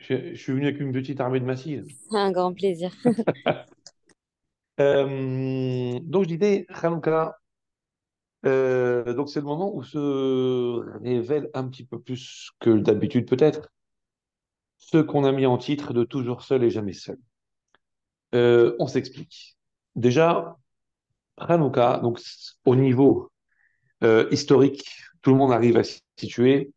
Je suis venu avec une petite armée de massifs. Un grand plaisir. Donc je disais, Hanouka, donc c'est le moment où se révèle un petit peu plus que d'habitude peut-être ce qu'on a mis en titre de toujours seul et jamais seul. On s'explique. Déjà, Hanouka, donc au niveau historique, tout le monde arrive à s'y situer.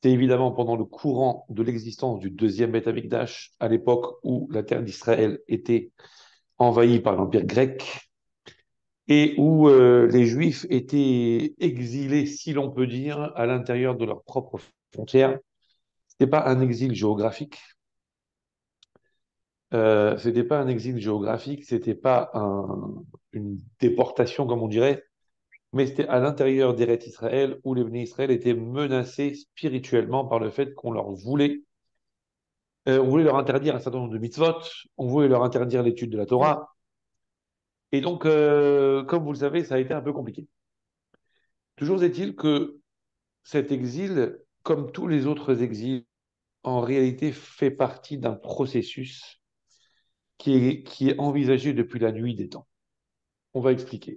C'est évidemment pendant le courant de l'existence du deuxième Beth Amikdash, à l'époque où la terre d'Israël était envahie par l'Empire grec et où les Juifs étaient exilés, si l'on peut dire, à l'intérieur de leurs propres frontières. C'était pas un exil géographique, c'était pas un exil géographique, c'était pas une déportation comme on dirait, mais c'était à l'intérieur d'Eretz Israël où les Bnei Israël étaient menacés spirituellement par le fait qu'on leur voulait, on voulait leur interdire un certain nombre de mitzvot, on voulait leur interdire l'étude de la Mm. Torah, et donc, comme vous le savez, ça a été un peu compliqué. Toujours est-il que cet exil, comme tous les autres exils, en réalité fait partie d'un processus qui est envisagé depuis la nuit des temps. On va expliquer.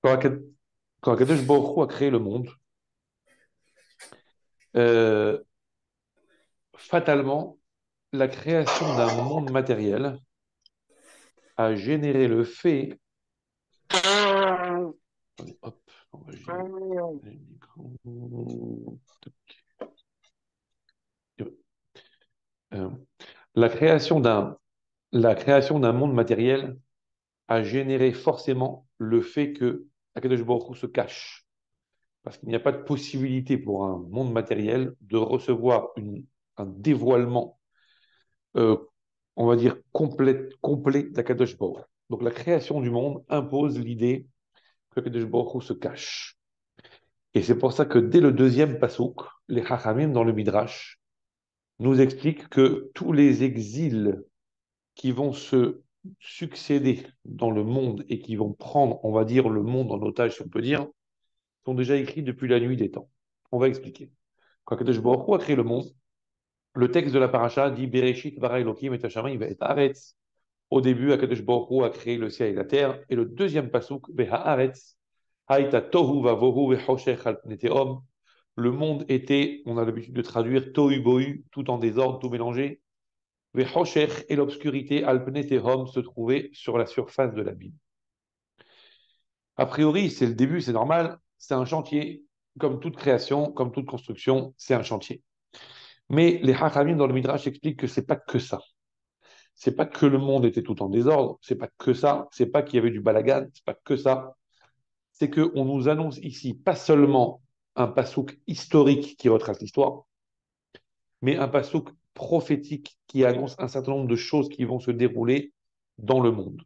Quand Akad- quand Akadosh Baruch Hu a créé le monde, euh, fatalement, la création d'un monde matériel a généré le fait. Attendez, hop, on va j'ai le micro. Euh, la création d'un la création d'un monde matériel a généré forcément le fait que Akadosh Baruch Hu se cache. Parce qu'il n'y a pas de possibilité pour un monde matériel de recevoir un dévoilement, euh, on va dire, complet d'Akadosh Baruch Hu. Donc la création du monde impose l'idée que Akadosh Baruch Hu se cache. Et c'est pour ça que dès le deuxième pasouk, les Chachamim dans le Midrash nous expliquent que tous les exils qui vont se succéder dans le monde et qui vont prendre, on va dire, le monde en otage, si on peut dire, sont déjà écrits depuis la nuit des temps. On va expliquer. Quand Kadosh Baruch Hu a créé le monde, le texte de la paracha dit Bereshit bara Elohim et hashamayim ve'et haaretz. Au début, Akadosh Baruch Hu a créé le ciel et la terre. Et le deuxième pasuk, Beha'aretz, haïta tohu vavohu ve'choshech al pnei tehom. Le monde était, on a l'habitude de traduire tohu bohu, tout en désordre, tout mélangé. Ve'choshech et l'obscurité al pnei tehom se trouvait sur la surface de l'abîme. A priori, c'est le début, c'est normal, c'est un chantier. Comme toute création, comme toute construction, c'est un chantier. Mais les Hachamim dans le Midrash expliquent que c'est pas que ça. C'est pas que le monde était tout en désordre, c'est pas que ça, c'est pas qu'il y avait du balagan, c'est pas que ça. C'est qu'on nous annonce ici pas seulement un pasouk historique qui retrace l'histoire, mais un pasouk prophétique qui annonce un certain nombre de choses qui vont se dérouler dans le monde.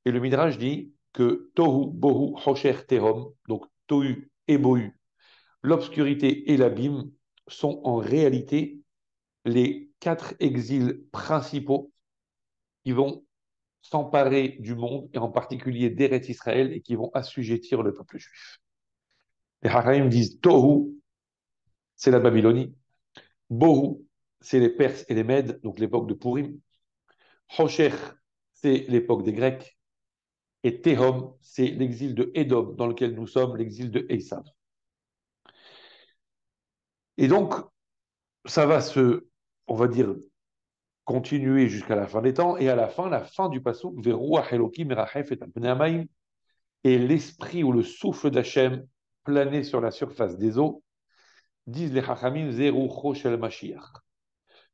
Et le Midrash dit que Tohu, Bohu, Hosher, Tehom, donc Tohu et Bohu, l'obscurité et l'abîme, sont en réalité les quatre exils principaux qui vont s'emparer du monde, et en particulier d'Eretz Israël, et qui vont assujettir le peuple juif. Les Haraïm disent Tohu, c'est la Babylonie. Bohu, c'est les Perses et les Mèdes, donc l'époque de Purim. Hosher, c'est l'époque des Grecs. Et Tehom, c'est l'exil de Édom, dans lequel nous sommes, l'exil de Esav. Et donc, ça va on va dire, continuer jusqu'à la fin des temps, et à la fin du passouk, Veruach Elokim merachef et al pnei hamayim, et l'esprit ou le souffle d'Hachem planait sur la surface des eaux, disent les Chachamim, Zerucho shel Mashiach,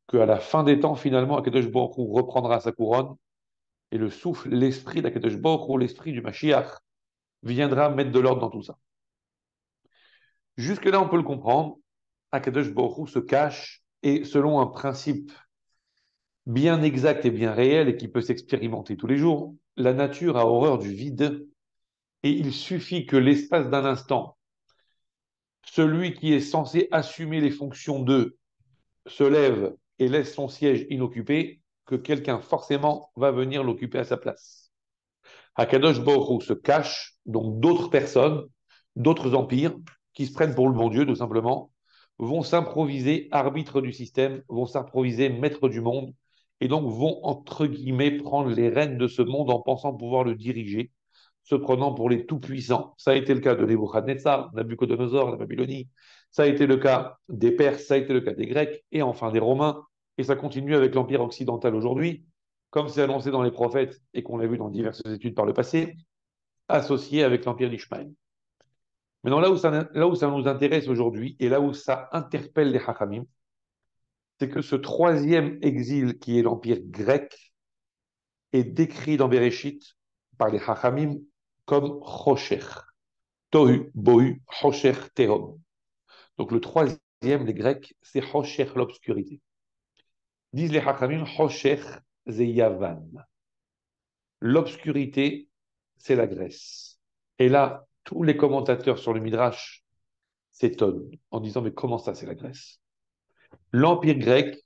qu'à la fin des temps, finalement, Akadosh Baruch Hu reprendra sa couronne, et le souffle, l'esprit d'Akadosh Baruch Hu, l'esprit du Mashiach, viendra mettre de l'ordre dans tout ça. Jusque-là, on peut le comprendre. Akadosh Baruch Hu se cache, et selon un principe bien exact et bien réel, et qui peut s'expérimenter tous les jours, la nature a horreur du vide, et il suffit que l'espace d'un instant, celui qui est censé assumer les fonctions de se lève et laisse son siège inoccupé, que quelqu'un forcément va venir l'occuper à sa place. Akadosh Baruch Hu se cache, donc d'autres personnes, d'autres empires, qui se prennent pour le bon Dieu, tout simplement, vont s'improviser arbitres du système, vont s'improviser maîtres du monde, et donc vont, entre guillemets, prendre les rênes de ce monde en pensant pouvoir le diriger, se prenant pour les tout-puissants. Ça a été le cas de Nebuchadnezzar, Nabucodonosor, la Babylonie, ça a été le cas des Perses, ça a été le cas des Grecs, et enfin des Romains, et ça continue avec l'Empire occidental aujourd'hui, comme c'est annoncé dans les prophètes et qu'on l'a vu dans diverses études par le passé, associé avec l'Empire d'Ishmaël. Maintenant, là où ça nous intéresse aujourd'hui et là où ça interpelle les Hachamim, c'est que ce troisième exil qui est l'Empire grec est décrit dans Bereshit par les Hachamim comme Chosher. Tohu, Bohu, Chosher, Tehom. Donc le troisième, les Grecs, c'est Chosher, l'obscurité. Disent les Hachamim, Chosher, c'est Yavan. L'obscurité, c'est la Grèce. Et là, tous les commentateurs sur le Midrash s'étonnent en disant, mais comment ça, c'est la Grèce? L'Empire grec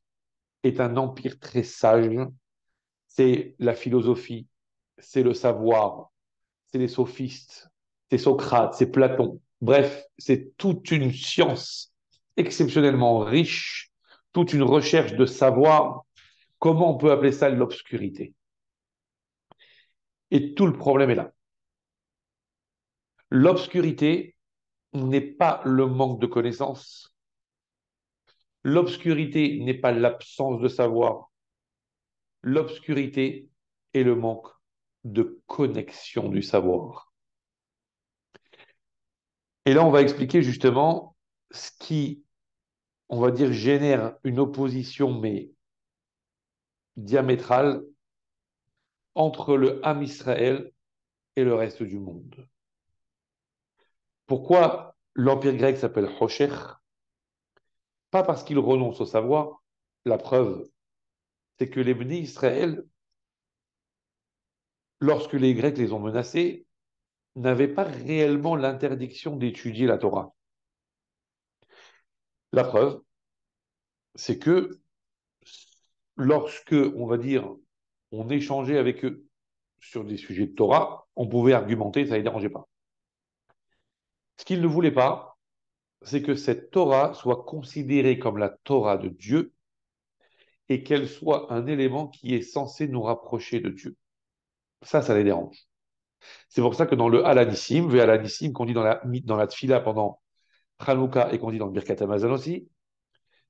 est un empire très sage, c'est la philosophie, c'est le savoir, c'est les sophistes, c'est Socrate, c'est Platon. Bref, c'est toute une science exceptionnellement riche, toute une recherche de savoir. Comment on peut appeler ça l'obscurité? Et tout le problème est là. L'obscurité n'est pas le manque de connaissances. L'obscurité n'est pas l'absence de savoir. L'obscurité est le manque de connexion du savoir. Et là, on va expliquer justement ce qui, on va dire, génère une opposition, mais diamétrale, entre le Ham Israël et le reste du monde. Pourquoi l'Empire grec s'appelle Hocher? Pas parce qu'il renonce au savoir. La preuve, c'est que les bénis Israël, lorsque les Grecs les ont menacés, n'avaient pas réellement l'interdiction d'étudier la Torah. La preuve, c'est que lorsque, on va dire, on échangeait avec eux sur des sujets de Torah, on pouvait argumenter, ça ne les dérangeait pas. Ce qu'ils ne voulaient pas, c'est que cette Torah soit considérée comme la Torah de Dieu et qu'elle soit un élément qui est censé nous rapprocher de Dieu. Ça les dérange. C'est pour ça que dans le Alanissim, Alanissim, qu'on dit dans la Tfila pendant Hanouka et qu'on dit dans le Birkat Hamazon aussi,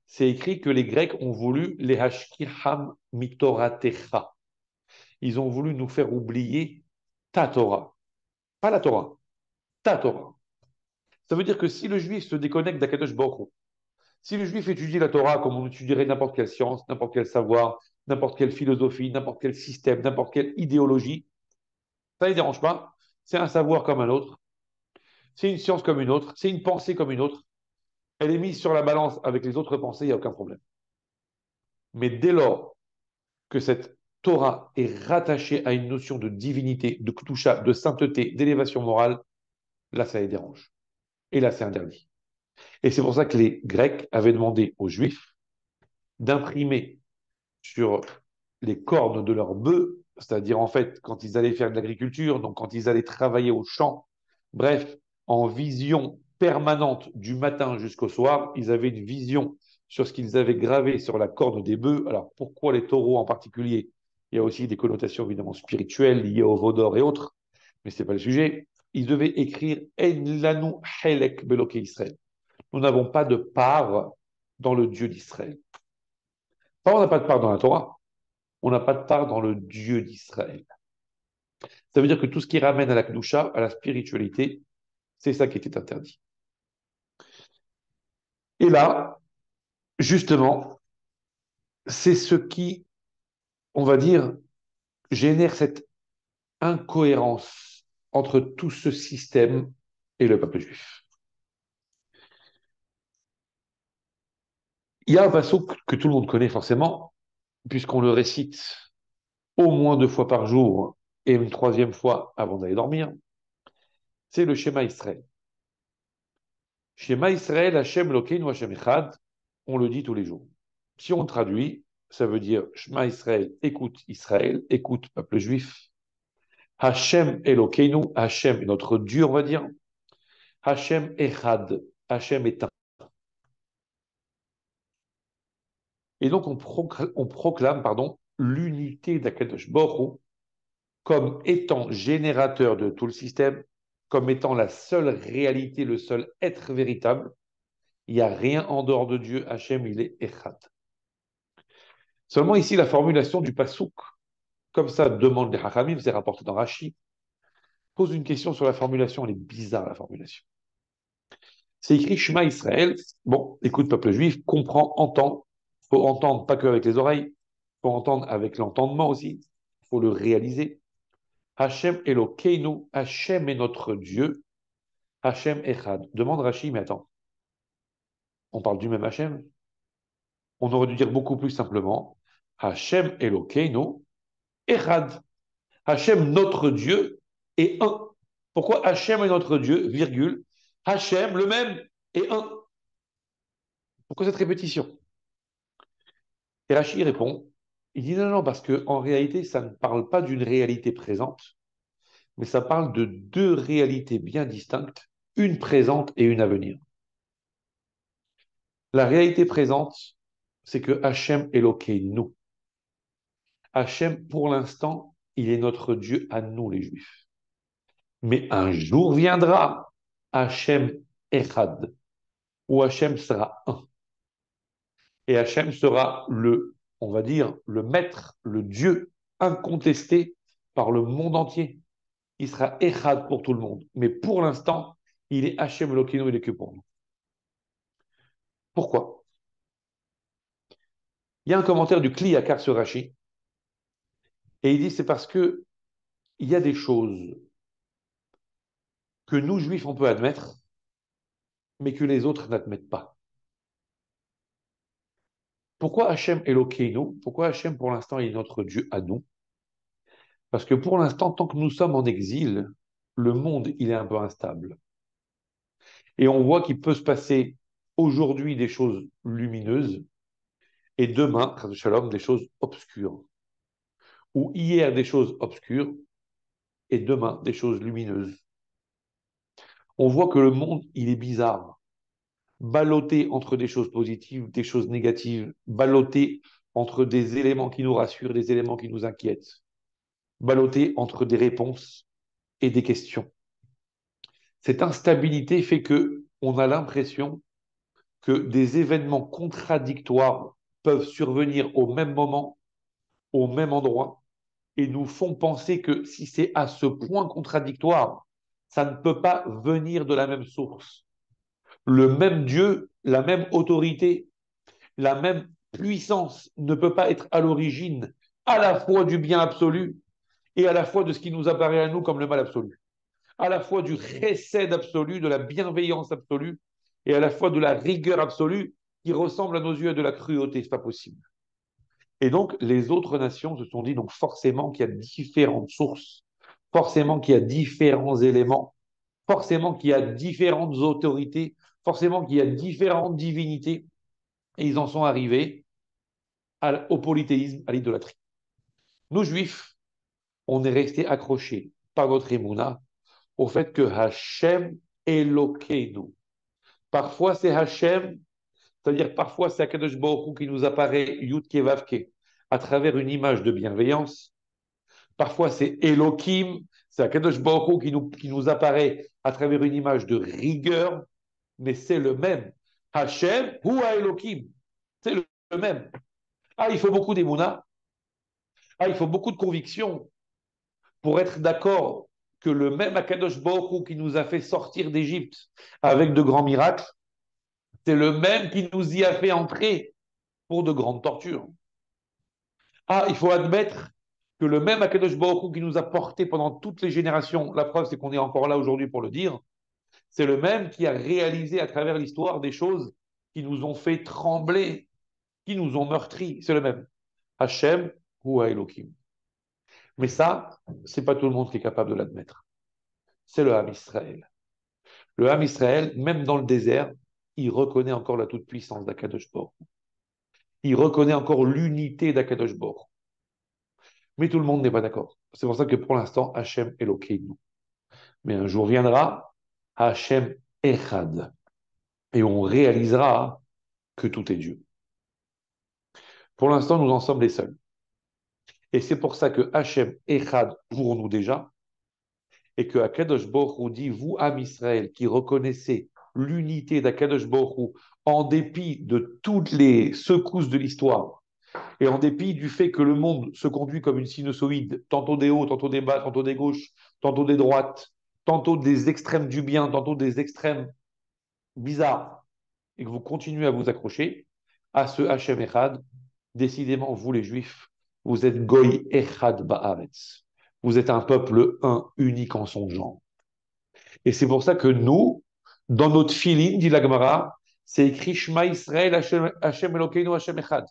c'est écrit que les Grecs ont voulu les hashkiham mitoratecha. Ils ont voulu nous faire oublier ta Torah. Pas la Torah, ta Torah. Ça veut dire que si le juif se déconnecte d'Akadosh Baruch Hu, si le juif étudie la Torah comme on étudierait n'importe quelle science, n'importe quel savoir, n'importe quelle philosophie, n'importe quel système, n'importe quelle idéologie, ça ne les dérange pas. C'est un savoir comme un autre, c'est une science comme une autre, c'est une pensée comme une autre. Elle est mise sur la balance avec les autres pensées, il n'y a aucun problème. Mais dès lors que cette Torah est rattachée à une notion de divinité, de ktusha, de sainteté, d'élévation morale, là, ça les dérange. Et là, c'est interdit. Et c'est pour ça que les Grecs avaient demandé aux Juifs d'imprimer sur les cornes de leurs bœufs, c'est-à-dire en fait quand ils allaient faire de l'agriculture, donc quand ils allaient travailler au champ, bref, en vision permanente du matin jusqu'au soir, ils avaient une vision sur ce qu'ils avaient gravé sur la corne des bœufs. Alors pourquoi les taureaux en particulier? Il y a aussi des connotations évidemment spirituelles liées au veau d'or et autres, mais ce n'est pas le sujet. Ils devaient écrire En lanu helek beloke Israël. Nous n'avons pas de part dans le Dieu d'Israël. Pas on n'a pas de part dans la Torah, on n'a pas de part dans le Dieu d'Israël. Ça veut dire que tout ce qui ramène à la Kedusha, à la spiritualité, c'est ça qui était interdit. Et là, justement, c'est ce qui, on va dire, génère cette incohérence entre tout ce système et le peuple juif. Il y a un passouk que tout le monde connaît forcément, puisqu'on le récite au moins 2 fois par jour et une troisième fois avant d'aller dormir, c'est le Shema Israël. Shema Israël, Hashem Elokeinu Hashem Echad, on le dit tous les jours. Si on traduit, ça veut dire Shema Israël, écoute peuple juif. Hashem Elokeinu, Hashem est notre Dieu, on va dire. Hashem Echad, Hashem est un. Et donc, on proclame, pardon, l'unité d'Akadosh Baruch Hu comme étant générateur de tout le système, comme étant la seule réalité, le seul être véritable. Il n'y a rien en dehors de Dieu. Hachem, il est Echad. Seulement ici, la formulation du Passouk, comme ça demande les Hachamim, c'est rapporté dans Rashi, pose une question sur la formulation. Elle est bizarre, la formulation. C'est écrit Shema Israël. Bon, écoute, peuple juif, comprends, entends. Il faut entendre pas que avec les oreilles, il faut entendre avec l'entendement aussi. Il faut le réaliser. Hachem Elokeinu, Hachem est notre Dieu. Hachem Echad. Demande Rashi, mais attends, on parle du même Hachem? On aurait dû dire beaucoup plus simplement Hachem Elokeinu, Echad. Hachem, notre Dieu, est un. Pourquoi Hachem est notre Dieu, virgule, Hachem, le même, est un. Pourquoi cette répétition? Et Rashi répond, il dit non, non, parce qu'en réalité, ça ne parle pas d'une réalité présente, mais ça parle de deux réalités bien distinctes, une présente et une à venir. La réalité présente, c'est que Hachem Elokeinu. Hachem, pour l'instant, il est notre Dieu à nous, les Juifs. Mais un jour viendra, Hachem Echad, où Hachem sera un. Et Hachem sera on va dire, le maître, le Dieu incontesté par le monde entier. Il sera Echad pour tout le monde. Mais pour l'instant, il est Hachem Elokeinu, il est que pour nous. Pourquoi? Il y a un commentaire du Kli Yakar sur Rashi, et il dit c'est parce que il y a des choses que nous, Juifs, on peut admettre, mais que les autres n'admettent pas. Pourquoi Hachem Elokeinu? Pourquoi Hachem, pour l'instant, est notre Dieu à nous? Parce que pour l'instant, tant que nous sommes en exil, le monde, il est un peu instable. Et on voit qu'il peut se passer aujourd'hui des choses lumineuses et demain, Shalom, des choses obscures. Ou hier des choses obscures et demain des choses lumineuses. On voit que le monde, il est bizarre. Ballotté entre des choses positives, des choses négatives, ballotté entre des éléments qui nous rassurent, des éléments qui nous inquiètent, ballotté entre des réponses et des questions. Cette instabilité fait que on a l'impression que des événements contradictoires peuvent survenir au même moment, au même endroit, et nous font penser que si c'est à ce point contradictoire, ça ne peut pas venir de la même source. Le même Dieu, la même autorité, la même puissance ne peut pas être à l'origine à la fois du bien absolu et à la fois de ce qui nous apparaît à nous comme le mal absolu. À la fois du chesed absolu, de la bienveillance absolue, et à la fois de la rigueur absolue qui ressemble à nos yeux à de la cruauté. C'est pas possible. Et donc, les autres nations se sont dit donc forcément qu'il y a différentes sources, forcément qu'il y a différents éléments, forcément qu'il y a différentes autorités, forcément qu'il y a différentes divinités, et ils en sont arrivés au polythéisme, à l'idolâtrie. Nous, juifs, on est restés accrochés par notre émouna au fait que Hachem Elokeinu. Parfois, c'est Hachem, c'est-à-dire parfois, c'est Akadosh Baruch Hu qui nous apparaît Yud Vavke à travers une image de bienveillance. Parfois, c'est Elohim, c'est Akadosh Baruch Hu qui nous apparaît à travers une image de rigueur, mais c'est le même. Hachem ou Elohim, c'est le même. Ah, il faut beaucoup d'émouna. Ah, il faut beaucoup de conviction pour être d'accord que le même Akadosh Baruch Hu qui nous a fait sortir d'Égypte avec de grands miracles, c'est le même qui nous y a fait entrer pour de grandes tortures. Ah, il faut admettre que le même Akadosh Baruch Hu qui nous a portés pendant toutes les générations, la preuve c'est qu'on est encore là aujourd'hui pour le dire, c'est le même qui a réalisé à travers l'histoire des choses qui nous ont fait trembler, qui nous ont meurtris, c'est le même. Hachem ou Elohim. Mais ça, c'est pas tout le monde qui est capable de l'admettre. C'est le Ham Israël. Le Ham Israël, même dans le désert, il reconnaît encore la toute-puissance d'Akadosh Baruch. Il reconnaît encore l'unité d'Akadosh Baruch. Mais tout le monde n'est pas d'accord. C'est pour ça que pour l'instant, Hachem Elokeinu. Mais un jour viendra, Hachem Echad. Et on réalisera que tout est Dieu. Pour l'instant, nous en sommes les seuls. Et c'est pour ça que Hachem Echad pour nous déjà, et que Akadosh Baruch Hu dit, vous, âme Israël, qui reconnaissez l'unité d'Akadosh Baruch Hu, en dépit de toutes les secousses de l'histoire, et en dépit du fait que le monde se conduit comme une sinusoïde, tantôt des hauts, tantôt des bas, tantôt des gauches, tantôt des droites, tantôt des extrêmes du bien, tantôt des extrêmes bizarres, et que vous continuez à vous accrocher à ce Hachem Echad, décidément, vous les Juifs, vous êtes Goy Echad Ba'aretz. Vous êtes un peuple un, unique en son genre. Et c'est pour ça que nous, dans notre filine, dit la Gemara, c'est écrit Shema Israël, Hashem Elokeinu, Hashem Echad.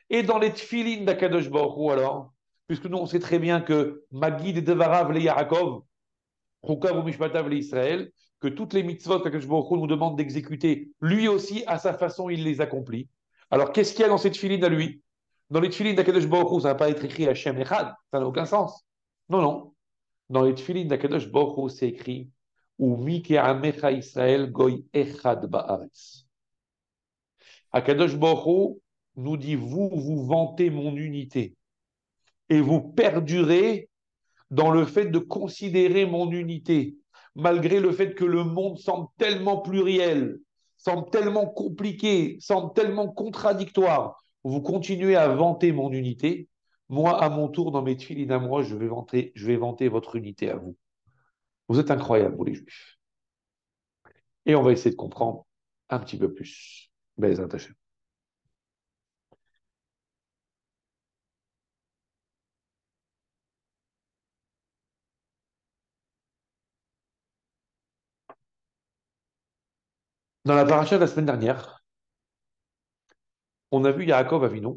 Et dans les tfilines d'Akadosh Baruch Hu, alors, puisque nous, on sait très bien que Magid et Devarav le Yaakov, Chukav ou Mishpatav le Israël, que toutes les mitzvot qu'Akadosh Baruch Hu nous demande d'exécuter, lui aussi, à sa façon, il les accomplit. Alors, qu'est-ce qu'il y a dans cette filine à lui? Dans les tfilines d'Akadosh Baruch Hu, ça ne va pas être écrit Hashem Echad, ça n'a aucun sens. Non, non. Dans les tfilines d'Akadosh Baruch Hu, c'est écrit ou Amecha Israël Goy Echad Ba'aretz. Akadosh Baruch Hu nous dit vous, vous vantez mon unité et vous perdurez dans le fait de considérer mon unité, malgré le fait que le monde semble tellement pluriel, semble tellement compliqué, semble tellement contradictoire. Vous continuez à vanter mon unité. Moi, à mon tour, dans mes tfilines à moi, je vais vanter votre unité à vous. Vous êtes incroyables, vous les Juifs. Et on va essayer de comprendre un petit peu plus. Bezrat Hashem. Dans la paracha de la semaine dernière, on a vu Yaakov Avinu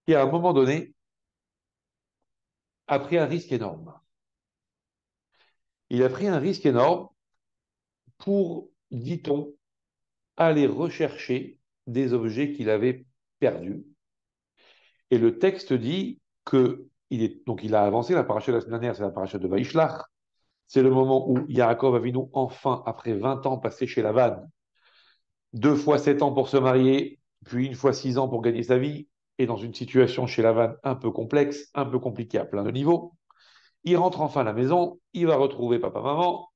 qui, à un moment donné, a pris un risque énorme. Il a pris un risque énorme pour, dit-on, aller rechercher des objets qu'il avait perdus. Et le texte dit que donc il a avancé. La paracha de la semaine dernière, c'est la paracha de Vaishlach. C'est le moment où Yaakov Avinu, enfin, après 20 ans passés chez Lavan, 2 fois 7 ans pour se marier, puis 1 fois 6 ans pour gagner sa vie, et dans une situation chez Lavan un peu complexe, un peu compliquée à plein de niveaux. Il rentre enfin à la maison, il va retrouver papa-maman,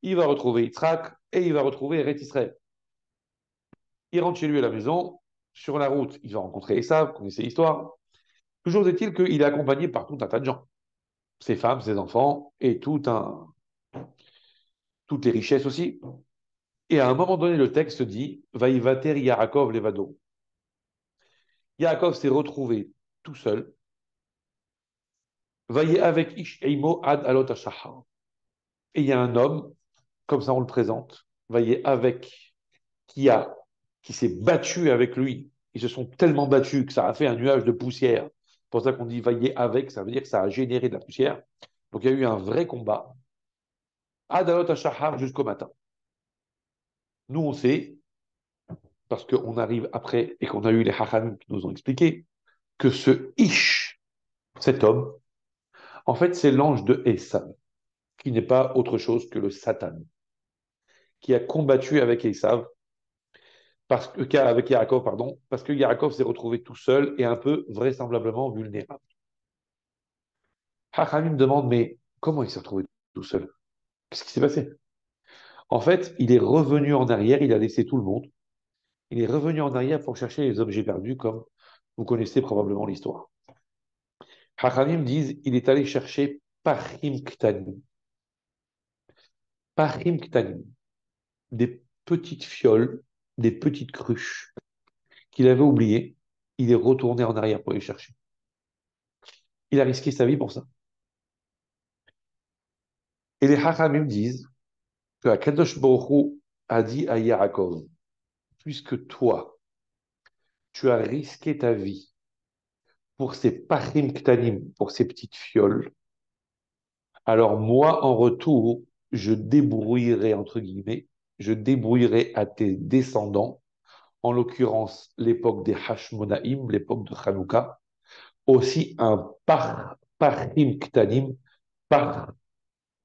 il va retrouver Yitzhak, et il va retrouver Eret Israël. Il rentre chez lui à la maison, sur la route, il va rencontrer Esav, vous connaissez l'histoire. Toujours est-il qu'il est accompagné par tout un tas de gens, ses femmes, ses enfants, et toutes les richesses aussi. Et à un moment donné, le texte dit, Vaïvater Yaakov Levado. Yaakov s'est retrouvé tout seul, Vaillé avec Ish Eimo ad alot hashachar. Et il y a un homme, comme ça on le présente, Vaillé avec, qui a, qui s'est battu avec lui. Ils se sont tellement battus que ça a fait un nuage de poussière. C'est pour ça qu'on dit Vaillé avec, ça veut dire que ça a généré de la poussière. Donc il y a eu un vrai combat, ad alot hashachar jusqu'au matin. Nous on sait, parce qu'on arrive après et qu'on a eu les hachamim qui nous ont expliqué, que ce Ish, cet homme, en fait c'est l'ange de Esav, qui n'est pas autre chose que le Satan, qui a combattu avec Esav, avec Yaakov, pardon, parce que Yaakov s'est retrouvé tout seul et un peu vraisemblablement vulnérable. Hachamim me demande, mais comment il s'est retrouvé tout seul? Qu'est-ce qui s'est passé? En fait, il est revenu en arrière, il a laissé tout le monde. Il est revenu en arrière pour chercher les objets perdus, comme vous connaissez probablement l'histoire. Hachamim disent, il est allé chercher Pachim Ktanim. Pachim Ktanim, des petites fioles, des petites cruches qu'il avait oubliées. Il est retourné en arrière pour les chercher. Il a risqué sa vie pour ça. Et les Hachamim disent que Akadosh Baruch Hu a dit à Yaakov, puisque toi, tu as risqué ta vie pour ces pachim ktanim, pour ces petites fioles, alors moi, en retour, je débrouillerai, entre guillemets, je débrouillerai à tes descendants, en l'occurrence l'époque des Hashmonaïm, l'époque de Hanouka, aussi un pachim ktanim, par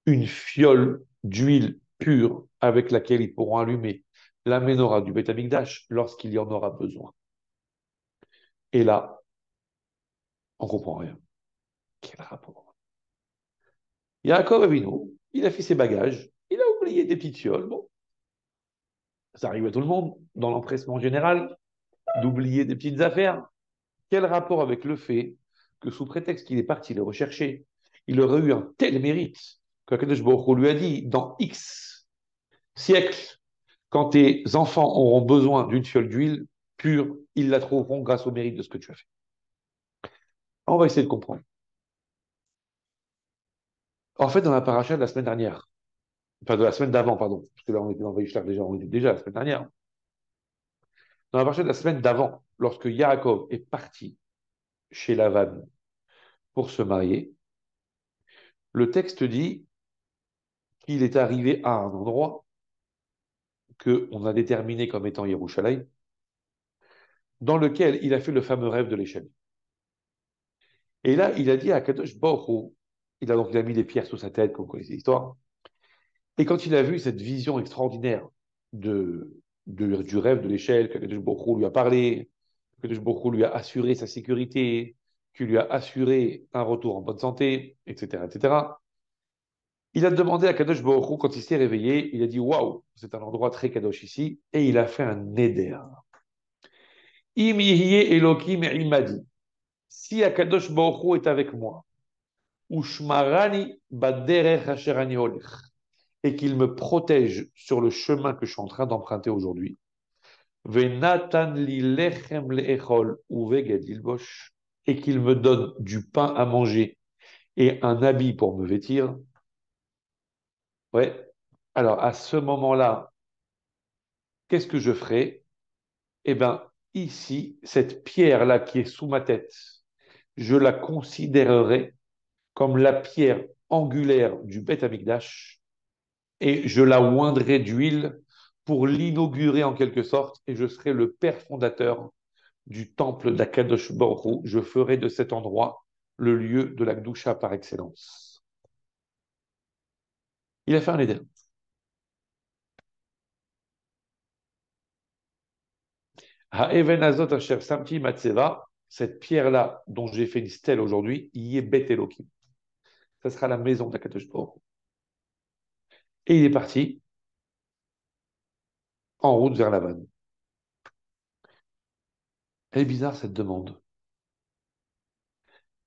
une fiole d'huile pure avec laquelle ils pourront allumer la menorah du Beth Amikdash lorsqu'il y en aura besoin. Et là, on comprend rien. Quel rapport? Yaakov Avinu, il a fait ses bagages, il a oublié des petites fioles. Bon, ça arrive à tout le monde, dans l'empressement général, d'oublier des petites affaires. Quel rapport avec le fait que sous prétexte qu'il est parti les rechercher, il aurait eu un tel mérite qu'Akadosh Baruch Hu lui a dit, dans X siècles, quand tes enfants auront besoin d'une fiole d'huile pure, ils la trouveront grâce au mérite de ce que tu as fait. On va essayer de comprendre. En fait, dans la paracha de la semaine dernière, enfin de la semaine d'avant, pardon, parce que là on était dans Vaïshlar déjà, on était déjà la semaine dernière. Dans la paracha de la semaine d'avant, lorsque Yaakov est parti chez Lavan pour se marier, le texte dit qu'il est arrivé à un endroit qu'on a déterminé comme étant Yerushalayim, dans lequel il a fait le fameux rêve de l'échelle. Et là, il a dit à Kadosh Baruch Hu, il a mis les pierres sous sa tête, comme vous connaissez l'histoire, et quand il a vu cette vision extraordinaire du rêve de l'échelle, que Kadosh Baruch Hu lui a parlé, que Kadosh Baruch Hu lui a assuré sa sécurité, qu'il lui a assuré un retour en bonne santé, etc., etc., il a demandé à Kadosh Baruch Hu, quand il s'est réveillé, il a dit waouh, c'est un endroit très kadosh ici, et il a fait un neder. Im yihye Elokim imadi. Si Akadosh Baruch Hu est avec moi, Ushmarani baderech asher ani holech, et qu'il me protège sur le chemin que je suis en train d'emprunter aujourd'hui, Venatan li lechem leechol uveged ilbosh, et qu'il me donne du pain à manger et un habit pour me vêtir. Ouais. Alors à ce moment-là, qu'est-ce que je ferai? Eh bien, ici, cette pierre-là qui est sous ma tête, je la considérerai comme la pierre angulaire du Beth Amikdash et je la oindrai d'huile pour l'inaugurer en quelque sorte et je serai le père fondateur du temple d'Akadosh Baruch Hu. Je ferai de cet endroit le lieu de la Gdusha par excellence. Il a fait un éder. Ha'even azot asher samti matzeva, cette pierre-là dont j'ai fait une stèle aujourd'hui, y est Beth Elohim. Ça sera la maison d'Akadosh Baruch Hu. Et il est parti en route vers la vanne. Elle est bizarre cette demande.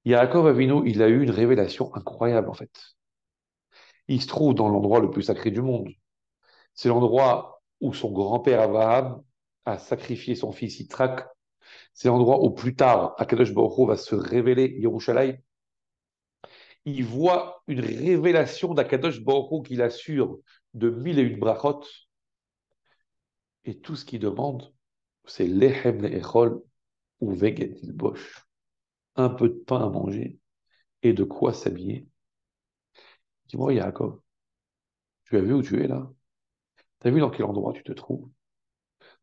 Yaakov Avinu, il a eu une révélation incroyable en fait. Il se trouve dans l'endroit le plus sacré du monde. C'est l'endroit où son grand-père Abraham a sacrifié son fils Yitzhak. C'est l'endroit où plus tard Akadosh Baruch Hu va se révéler Yerushalayim. Il voit une révélation d'Akadosh Baruch Hu qu'il assure de mille et une brachot. Et tout ce qu'il demande, c'est lechem le'echol ou veged ilbosh. Un peu de pain à manger et de quoi s'habiller. Dis-moi, Yaakov, tu as vu où tu es là? Tu as vu dans quel endroit tu te trouves?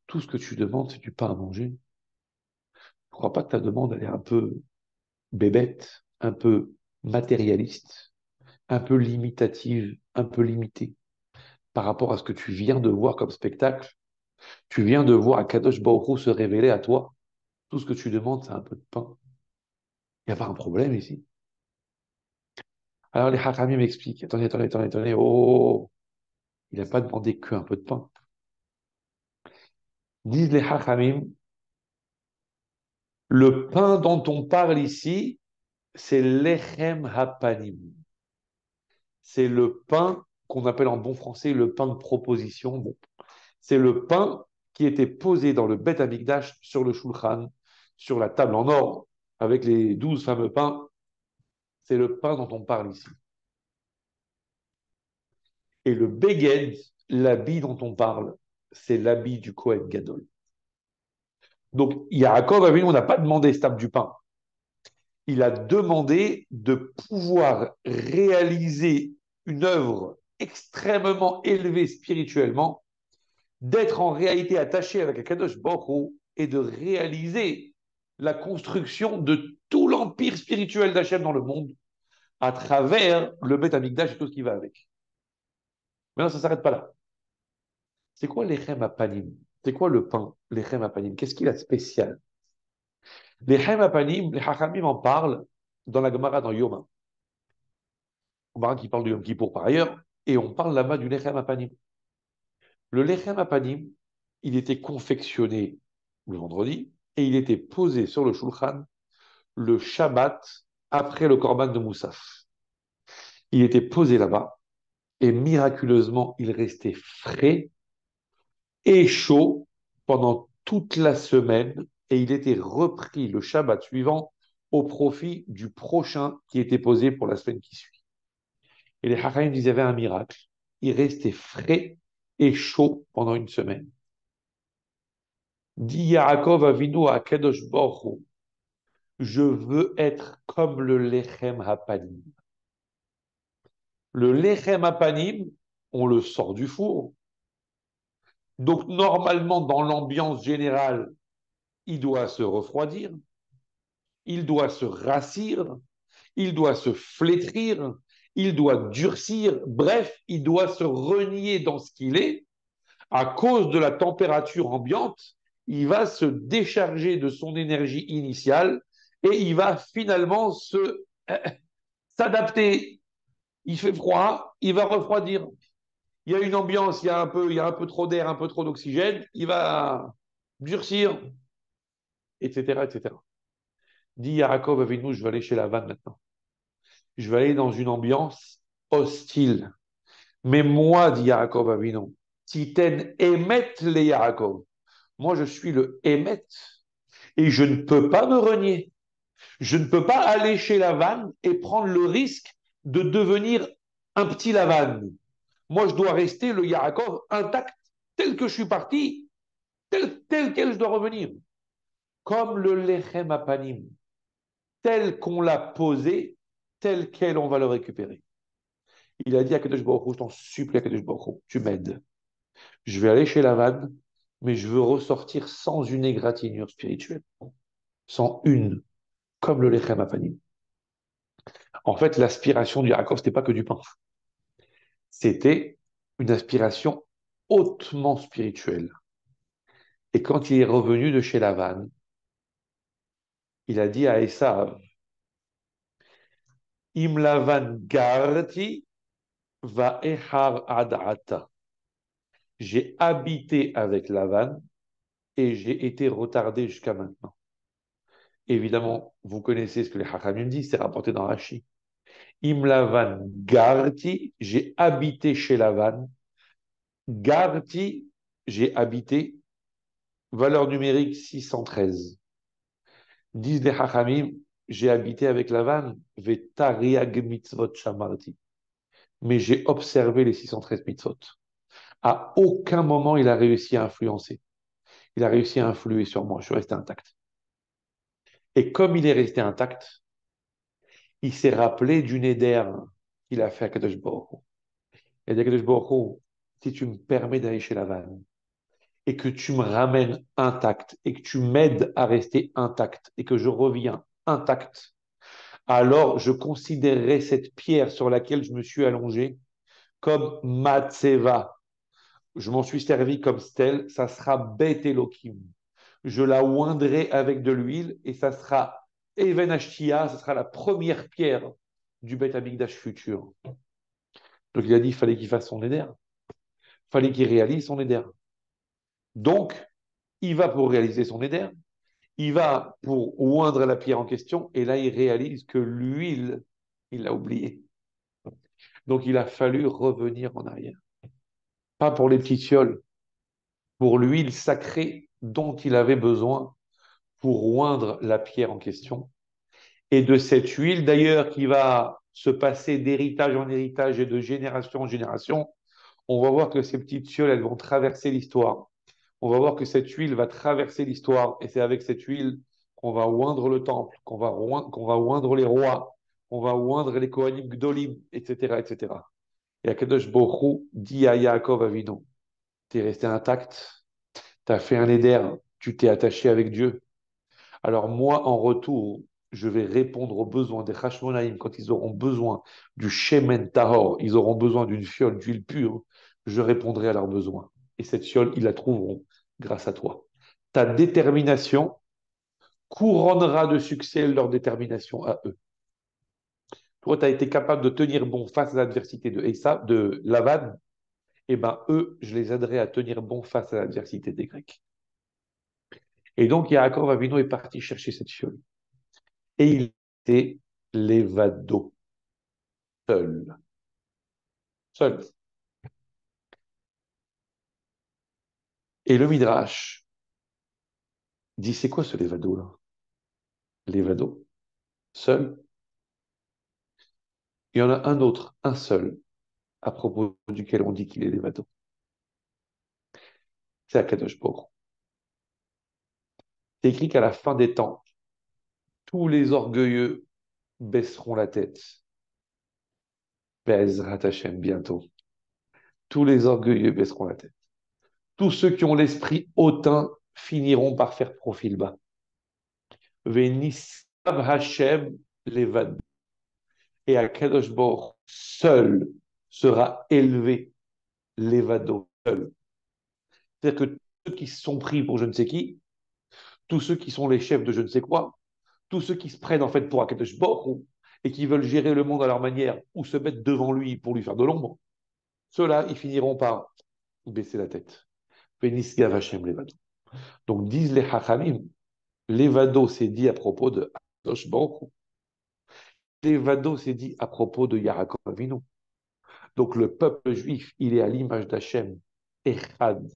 Tout ce que tu demandes, c'est du pain à manger. Je ne crois pas que ta demande, elle est un peu bébête, un peu matérialiste, un peu limitative, un peu limitée par rapport à ce que tu viens de voir comme spectacle. Tu viens de voir Akadosh Baruch Hu se révéler à toi. Tout ce que tu demandes, c'est un peu de pain. Il n'y a pas un problème ici. Alors les Hachamim m'expliquent. Attendez. Oh, oh, oh. Il n'a pas demandé qu'un peu de pain. Disent les Hachamim, le pain dont on parle ici, c'est l'echem hapanim. C'est le pain qu'on appelle en bon français le pain de proposition. Bon, c'est le pain qui était posé dans le Beth Amikdash sur le shulchan, sur la table en or, avec les 12 fameux pains. C'est le pain dont on parle ici. Et le beged, l'habit dont on parle, c'est l'habit du Kohen Gadol. Donc, Yaakov Avinu, on n'a pas demandé cette table du pain. Il a demandé de pouvoir réaliser une œuvre extrêmement élevée spirituellement, d'être en réalité attaché avec Akadosh Baruch Hu et de réaliser la construction de tout l'empire spirituel d'Hachem dans le monde à travers le Beth Amikdash et tout ce qui va avec. Maintenant, ça ne s'arrête pas là. C'est quoi l'Echem Apanim? C'est quoi le pain, l'Echem Apanim? Qu'est-ce qu'il a de spécial? Les Chem Apanim, les Hachamim en parlent dans la Gemara dans Yoma. Gemara qui parle de Yom Kippour par ailleurs, et on parle là-bas du Lechem Apanim. Le Lechem Apanim, il était confectionné le vendredi et il était posé sur le Shulchan le Shabbat après le Korban de Moussaf. Il était posé là-bas et miraculeusement, il restait frais et chaud pendant toute la semaine et il était repris le Shabbat suivant au profit du prochain qui était posé pour la semaine qui suit. Et les Hachamim disaient, il y avait un miracle. Il restait frais et chaud pendant une semaine. Dit Yaakov Avinu à Kadosh Baruch Hu, je veux être comme le Lechem Hapanim. Le Lechem Hapanim, on le sort du four. Donc, normalement, dans l'ambiance générale, il doit se refroidir, il doit se rassir, il doit se flétrir, il doit durcir. Bref, il doit se renier dans ce qu'il est. À cause de la température ambiante, il va se décharger de son énergie initiale et il va finalement s'adapter. Il fait froid, il va refroidir. Il y a une ambiance, il y a un peu trop d'air, un peu trop d'oxygène, il va durcir, etc., etc. Dit Yaakov Avinu, je vais aller chez Lavan maintenant. Je vais aller dans une ambiance hostile. Mais moi, dit Yaakov Avinu, Titen émet les Yaakov. Moi, je suis le émet et je ne peux pas me renier. Je ne peux pas aller chez Lavan et prendre le risque de devenir un petit Lavan. Moi, je dois rester le Yaakov intact, tel que je suis parti, tel quel je dois revenir. Comme le Lechem Apanim, tel qu'on l'a posé, tel quel on va le récupérer. Il a dit à Kadosh Baruch Hu, je t'en supplie à Kadosh Baruch Hu, tu m'aides. Je vais aller chez Lavan, mais je veux ressortir sans une égratignure spirituelle, sans une, comme le Lechem Apanim. En fait, l'aspiration du Yaakov, c'était pas que du pain. C'était une aspiration hautement spirituelle. Et quand il est revenu de chez Lavan, il a dit à Esav, Im Lavan garti va ehar adata. J'ai habité avec Lavan et j'ai été retardé jusqu'à maintenant. Évidemment, vous connaissez ce que les Hachamim disent, c'est rapporté dans Rashi. Im Lavan garti, j'ai habité chez Lavan. Garti, j'ai habité, valeur numérique 613. Disent les Hachamim, j'ai habité avec Lavan, vetariag mitzvot shamarti. Mais j'ai observé les 613 mitzvot. À aucun moment il a réussi à influencer. Il a réussi à influer sur moi. Je suis resté intact. Et comme il est resté intact, il s'est rappelé du neder qu'il a fait à Kadosh Baruch Hu. Il a dit à Kadosh Baruch Hu, si tu me permets d'aller chez Lavan et que tu me ramènes intact et que tu m'aides à rester intact et que je reviens intact, alors je considérerai cette pierre sur laquelle je me suis allongé comme matseva. Je m'en suis servi comme stèle, ça sera Bet Elohim. Je la oindrai avec de l'huile et ça sera Even Ashtia, ça sera la première pierre du Bet Amikdash futur. Donc il a dit qu'il fallait qu'il fasse son éder. Il fallait qu'il réalise son éder. Donc, il va pour réaliser son éder, il va pour oindre la pierre en question, et là il réalise que l'huile, il l'a oublié. Donc il a fallu revenir en arrière. Pas pour les petites fioles, pour l'huile sacrée dont il avait besoin pour oindre la pierre en question. Et de cette huile, d'ailleurs, qui va se passer d'héritage en héritage et de génération en génération, on va voir que ces petites fioles, elles vont traverser l'histoire. On va voir que cette huile va traverser l'histoire. Et c'est avec cette huile qu'on va oindre le temple, qu'on va oindre les rois, qu'on va oindre les Kohanim Gdolim, etc., etc. Et Akadosh Baruch Hu dit à Yaakov Avinu, tu es resté intact, tu as fait un éder, tu t'es attaché avec Dieu. Alors moi, en retour, je vais répondre aux besoins des Hashmonaïm quand ils auront besoin du Shemen Tahor, ils auront besoin d'une fiole d'huile pure, je répondrai à leurs besoins. Et cette fiole, ils la trouveront grâce à toi. Ta détermination couronnera de succès leur détermination à eux. Toi, tu as été capable de tenir bon face à l'adversité de Lavan, et ben eux, je les aiderai à tenir bon face à l'adversité des Grecs. Et donc, Yaakov Avinu est parti chercher cette fiole. Et il était l'évado, seul. Seul. Et le Midrash dit, c'est quoi ce l'évado là? L'évado, seul. Il y en a un autre, un seul, à propos duquel on dit qu'il est l'évado. C'est Akadosh Baruch. C'est écrit qu'à la fin des temps, tous les orgueilleux baisseront la tête. Be'ezrat Hashem, bientôt. Tous les orgueilleux baisseront la tête. Tous ceux qui ont l'esprit hautain finiront par faire profil bas. Ve'nisav Hashem levad. Et Akadosh Baruch seul sera élevé, l'évado, seul. C'est-à-dire que tous ceux qui se sont pris pour je ne sais qui, tous ceux qui sont les chefs de je ne sais quoi, tous ceux qui se prennent en fait pour Akadosh Baruch et qui veulent gérer le monde à leur manière ou se mettre devant lui pour lui faire de l'ombre, ceux-là, ils finiront par baisser la tête. Venisgav Hashem levado. Donc disent les Hachamim, l'évado c'est dit à propos de Akadosh Baruch. L'évado c'est dit à propos de Yaakov Avinu. Donc le peuple juif, il est à l'image d'Hachem. Echad,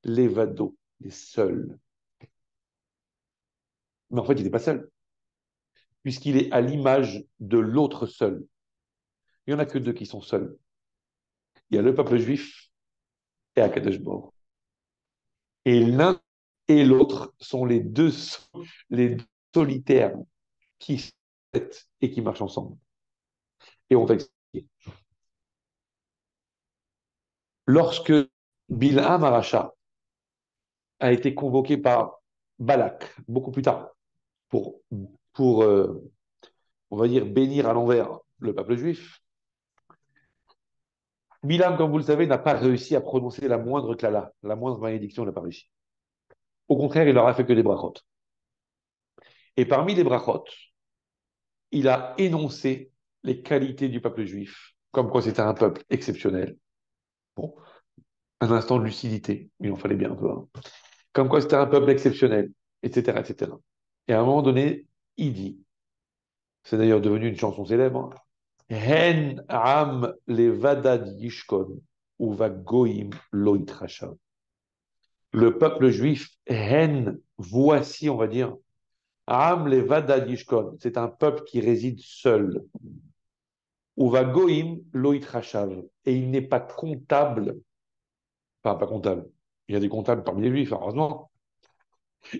l'évado, il est seul. Mais en fait, il n'est pas seul, puisqu'il est à l'image de l'autre seul. Il n'y en a que deux qui sont seuls. Il y a le peuple juif et Akadosh Baruch. Et l'un et l'autre sont les deux solitaires qui se et qui marchent ensemble. Et on va expliquer. Lorsque Bilham Aracha a été convoqué par Balak, beaucoup plus tard, pour, pour on va dire, bénir à l'envers le peuple juif, Bilam, comme vous le savez, n'a pas réussi à prononcer la moindre klala, la moindre malédiction, il n'a pas réussi. Au contraire, il n'aura fait que des brachot. Et parmi les brachot, il a énoncé les qualités du peuple juif, comme quoi c'était un peuple exceptionnel. Bon, un instant de lucidité, il en fallait bien un peu. Hein. Comme quoi c'était un peuple exceptionnel, etc., etc. Et à un moment donné, il dit, c'est d'ailleurs devenu une chanson célèbre, hein, Hen am levadad yishkon, uva goim lo yitrashav. Le peuple juif, Hen, voici, on va dire, Am levadad yishkon, c'est un peuple qui réside seul. Uva goim lo yitrashav, et il n'est pas comptable, enfin pas comptable, il y a des comptables parmi les juifs, heureusement,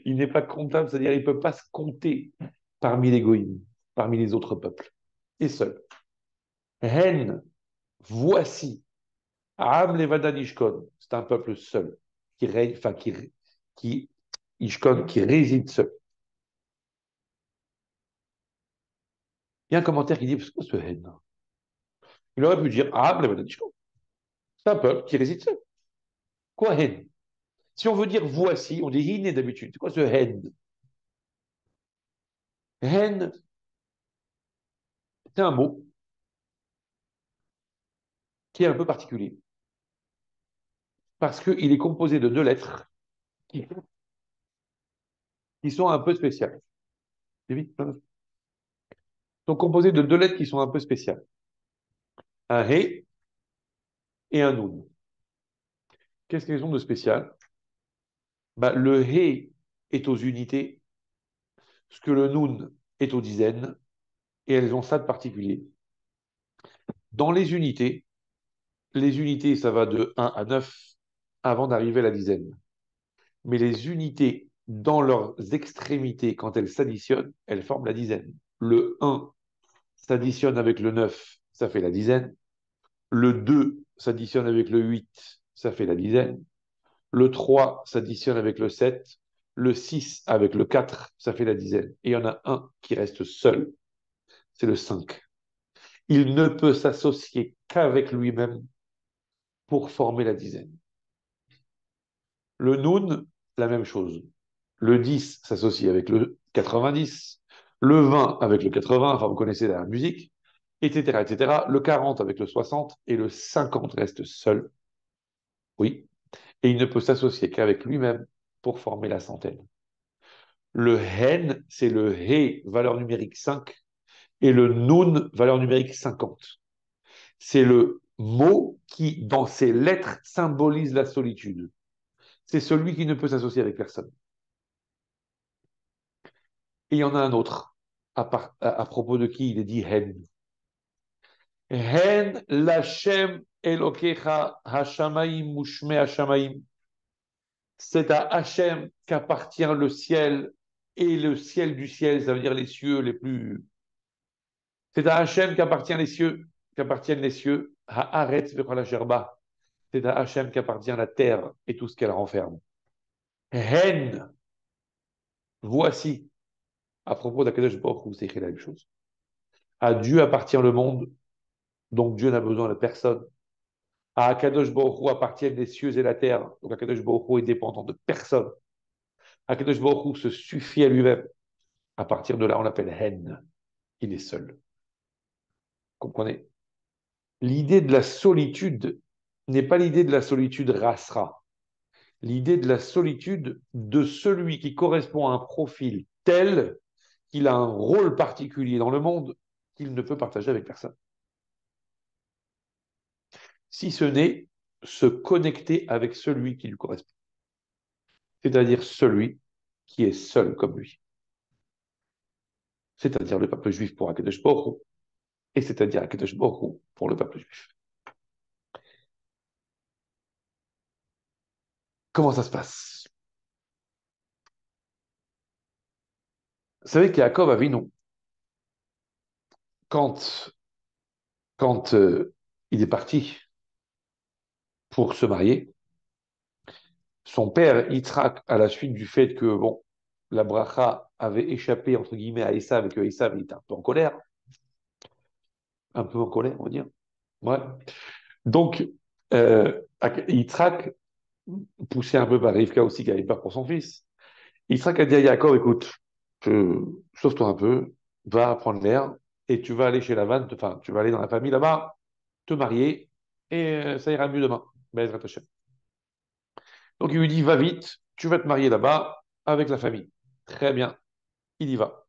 il n'est pas comptable, c'est-à-dire il ne peut pas se compter parmi les goïms, parmi les autres peuples, et seul. Hen, voici, Am levadad yishkon, c'est un peuple seul, qui règne, enfin qui, Ishkon, qui réside seul. Il y a un commentaire qui dit, c'est quoi ce Hen? Il aurait pu dire, ah, c'est un peuple qui réside seul. Quoi, Hen? Si on veut dire voici, on dit Hine d'habitude. C'est quoi ce Hen? Hen, c'est un mot qui est un peu particulier. Parce qu'il est composé de deux lettres qui, qui sont un peu spéciales. Ils sont composés de deux lettres qui sont un peu spéciales. Un He et un Nun. Qu'est-ce qu'ils ont de spécial? Bah, le He est aux unités, ce que le Nun est aux dizaines, et elles ont ça de particulier. Dans les unités, ça va de 1 à 9 avant d'arriver à la dizaine. Mais les unités, dans leurs extrémités, quand elles s'additionnent, elles forment la dizaine. Le 1 s'additionne avec le 9, ça fait la dizaine. Le 2 s'additionne avec le 8, ça fait la dizaine. Le 3 s'additionne avec le 7. Le 6 avec le 4, ça fait la dizaine. Et il y en a un qui reste seul, c'est le 5. Il ne peut s'associer qu'avec lui-même pour former la dizaine. Le Noun, la même chose. Le 10 s'associe avec le 90. Le 20 avec le 80, enfin vous connaissez la musique, etc., etc. Le 40 avec le 60 et le 50 reste seul, oui, et il ne peut s'associer qu'avec lui-même pour former la centaine. Le hen, c'est le he, valeur numérique 5, et le nun, valeur numérique 50. C'est le mot qui, dans ses lettres, symbolise la solitude. C'est celui qui ne peut s'associer avec personne. Et il y en a un autre, à propos de qui il est dit hen. Hen Lashem Elokecha Hashamaim Mushme Hashamaim. C'est à Hachem qu'appartient le ciel et le ciel du ciel, ça veut dire les cieux les plus. C'est à Hachem qu'appartiennent les cieux. Haaretz v'chol sherba. C'est à Hachem qu'appartient la terre et tout ce qu'elle renferme. Hen, voici, à propos d'Akadosh Baruch Hu, c'est écrit la même chose. À Dieu appartient le monde, donc Dieu n'a besoin de personne. À Akadosh Baruch Hu appartiennent les cieux et la terre, donc Akadosh Baruch Hu est dépendant de personne. Akadosh Baruch Hu se suffit à lui-même. À partir de là, on l'appelle Hen. Il est seul. Comprenez? L'idée de la solitude n'est pas l'idée de la solitude rasra. L'idée de la solitude de celui qui correspond à un profil tel qu'il a un rôle particulier dans le monde qu'il ne peut partager avec personne. Si ce n'est se connecter avec celui qui lui correspond. C'est-à-dire celui qui est seul comme lui. C'est-à-dire le peuple juif pour Akadosh Baruch Hu, et c'est-à-dire Akadosh Baruch Hu pour le peuple juif. Comment ça se passe? Vous savez qu'Yaakov Avinu, quand, quand il est parti pour se marier, son père Yitzhak, à la suite du fait que bon, la bracha avait échappé entre guillemets à Esav et que Esav était un peu en colère, on va dire. Ouais. Donc, Yitzhak, poussé un peu par Rivka aussi, qui avait peur pour son fils, Yitzhak a dit à Yaakov, écoute, sauve-toi un peu, va prendre l'air, et tu vas aller chez Lavan, enfin, tu vas aller dans la famille là-bas, te marier, et ça ira mieux demain. Be'ezrat Hashem. Donc il lui dit, va vite, tu vas te marier là-bas avec la famille. Très bien, il y va.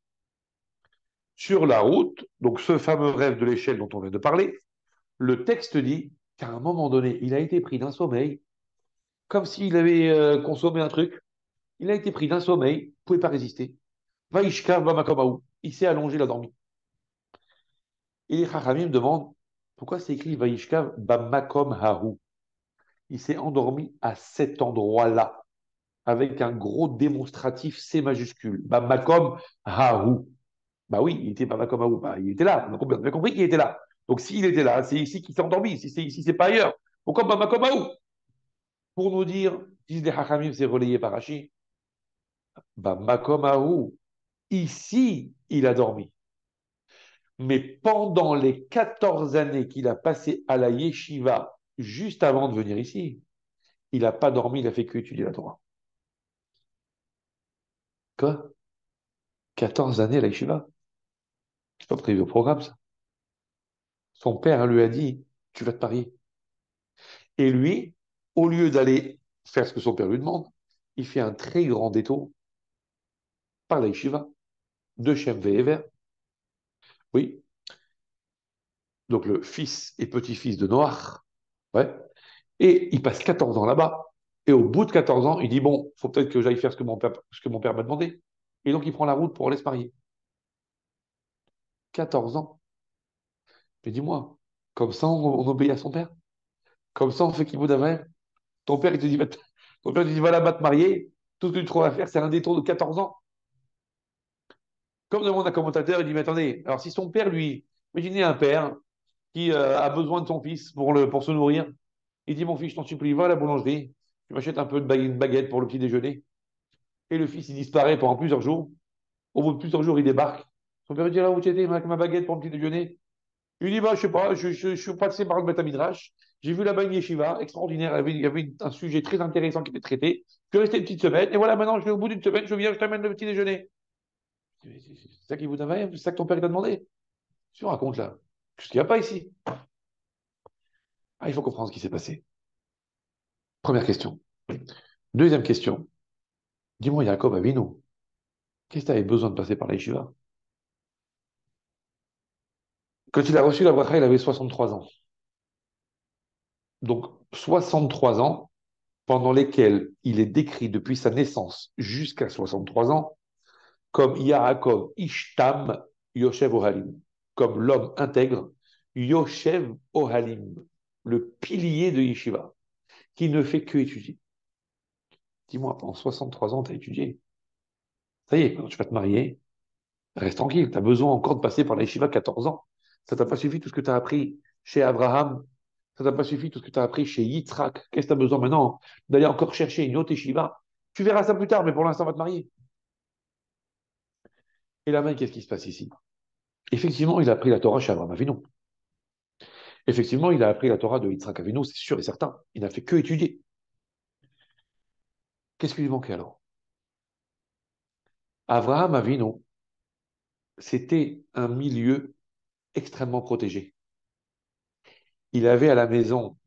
Sur la route, donc ce fameux rêve de l'échelle dont on vient de parler, le texte dit qu'à un moment donné, il a été pris d'un sommeil, comme s'il avait consommé un truc. Il a été pris d'un sommeil, il ne pouvait pas résister. Vaishka Bamakomaou. Il s'est allongé, il a dormi. Et les Chachamim me demandent pourquoi c'est écrit Vaishka Bamakom Hahu. Il s'est endormi à cet endroit-là, avec un gros démonstratif C majuscule. Bamakom Hahu. Bah oui, il était Bamakom Hahu. Bah, il était là. On a bien compris qu'il était là. Donc s'il était là, c'est ici qu'il s'est endormi. Si c'est ici, c'est pas ailleurs. Pourquoi Bamakom Hahu? Pour nous dire, disent les Chachamim, c'est relayé par Rashi, Bamakom Hahu. Ici, il a dormi. Mais pendant les 14 années qu'il a passées à la yeshiva, juste avant de venir ici, il n'a pas dormi, il a fait que étudier la Torah. Quoi? 14 années à la yeshiva? C'est pas prévu au programme, ça. Son père lui a dit, tu vas te marier. Et lui, au lieu d'aller faire ce que son père lui demande, il fait un très grand détour par la yeshiva de Shem Ve'ever. Oui, donc le fils et petit-fils de Noach. Ouais. Et il passe 14 ans là-bas. Et au bout de 14 ans, il dit, bon, il faut peut-être que j'aille faire ce que mon père m'a demandé. Et donc, il prend la route pour aller se marier. 14 ans. Mais dis-moi, comme ça, on obéit à son père? Comme ça, on fait qu'il vaut d'avant? Ton père, il te dit, ton père, il te dit, va là-bas te marier. Tout ce que tu trouves à faire, c'est un détour de 14 ans. Comme demande un commentateur, il dit, mais attendez, alors si son père, lui, imaginez un père qui a besoin de son fils pour se nourrir. Il dit, mon fils, je t'en supplie, va à la boulangerie, tu m'achètes un peu de une baguette pour le petit déjeuner. Et le fils, il disparaît pendant plusieurs jours. Au bout de plusieurs jours, il débarque. Son père lui dit, là où tu étais avec ma baguette pour le petit déjeuner? Il dit, bah, je sais pas, je suis passé par le Beth Midrash. J'ai vu là-bas une yeshiva extraordinaire. Il y avait un sujet très intéressant qui était traité. Je suis resté une petite semaine. Et voilà, maintenant, au bout d'une semaine, je viens, je t'amène le petit déjeuner. C'est ça qui vous a c'est ça que ton père t'a demandé? Tu racontes là. Qu'est-ce qu'il n'y a pas ici? Ah, il faut comprendre ce qui s'est passé. Première question. Deuxième question. Dis-moi, Jacob Avinu, qu'est-ce que tu avais besoin de passer par la yeshiva? Quand il a reçu la bracha, il avait 63 ans. Donc, 63 ans pendant lesquels il est décrit depuis sa naissance jusqu'à 63 ans comme Yaakov Ishtam Yoshev Ohalim, comme l'homme intègre Yoshev Ohalim, le pilier de Yeshiva, qui ne fait que étudier. Dis-moi, pendant 63 ans, tu as étudié. Ça y est, quand tu vas te marier, reste tranquille, tu as besoin encore de passer par la Yeshiva 14 ans. Ça t'a pas suffi tout ce que tu as appris chez Abraham, ça t'a pas suffi tout ce que tu as appris chez Yitzhak. Qu'est-ce que tu as besoin maintenant? D'aller encore chercher une autre Yeshiva. Tu verras ça plus tard, mais pour l'instant, va te marier. Et là, qu'est-ce qui se passe ici? Effectivement, il a appris la Torah chez Abraham Avinu. Effectivement, il a appris la Torah de Yitzhak Avinu, c'est sûr et certain. Il n'a fait que étudier. Qu'est-ce qui lui manquait alors? Abraham Avinu, c'était un milieu extrêmement protégé. Il avait à la maison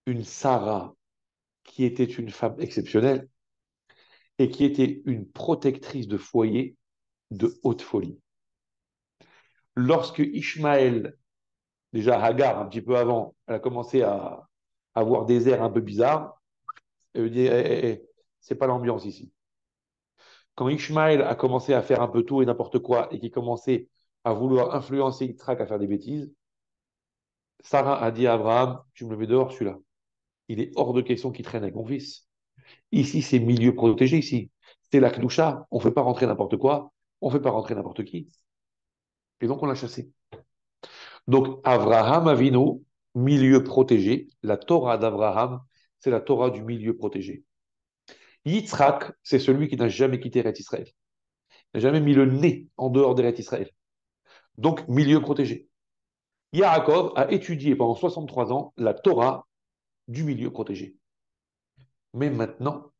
une Sarah qui était une femme exceptionnelle et qui était une protectrice de foyer de haute folie. Lorsque Ishmaël, déjà Hagar, un petit peu avant, elle a commencé à avoir des airs un peu bizarres, elle lui dit, c'est pas l'ambiance ici. Quand Ishmaël a commencé à faire un peu tout et n'importe quoi et qu'il commençait à vouloir influencer Yitzhak à faire des bêtises, Sarah a dit à Abraham, tu me le mets dehors celui-là. Il est hors de question qu'il traîne avec mon fils. Ici, c'est milieu protégé ici. C'est la Kdusha. On ne fait pas rentrer n'importe quoi. On ne fait pas rentrer n'importe qui. Et donc, on l'a chassé. Donc, Abraham Avinu, milieu protégé. La Torah d'Abraham, c'est la Torah du milieu protégé. Yitzhak, c'est celui qui n'a jamais quitté Eretz Israël. Il n'a jamais mis le nez en dehors d'Eretz Israël. Donc, milieu protégé. Yaakov a étudié pendant 63 ans la Torah du milieu protégé. Mais maintenant,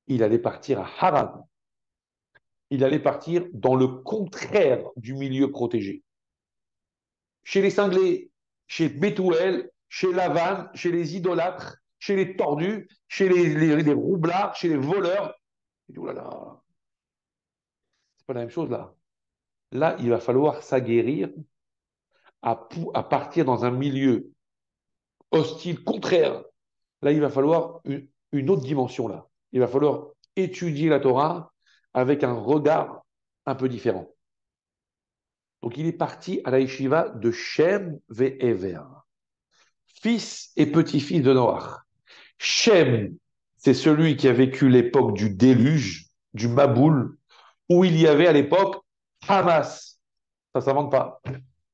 il allait partir à Haran. Il allait partir dans le contraire du milieu protégé. Chez les cinglés, chez Bethuel, chez Lavan, chez les idolâtres, chez les tordus, chez les roublards, chez les voleurs. Oh là là, c'est pas la même chose là. Là, il va falloir s'aguerrir à partir dans un milieu hostile, contraire. Là, il va falloir une autre dimension là. Il va falloir étudier la Torah avec un regard un peu différent. Donc, il est parti à la yeshiva de Shem Ve'ever, fils et petit-fils de Noach. Shem, c'est celui qui a vécu l'époque du déluge, du Maboul, où il y avait à l'époque Hamas. Ça ne s'invente pas.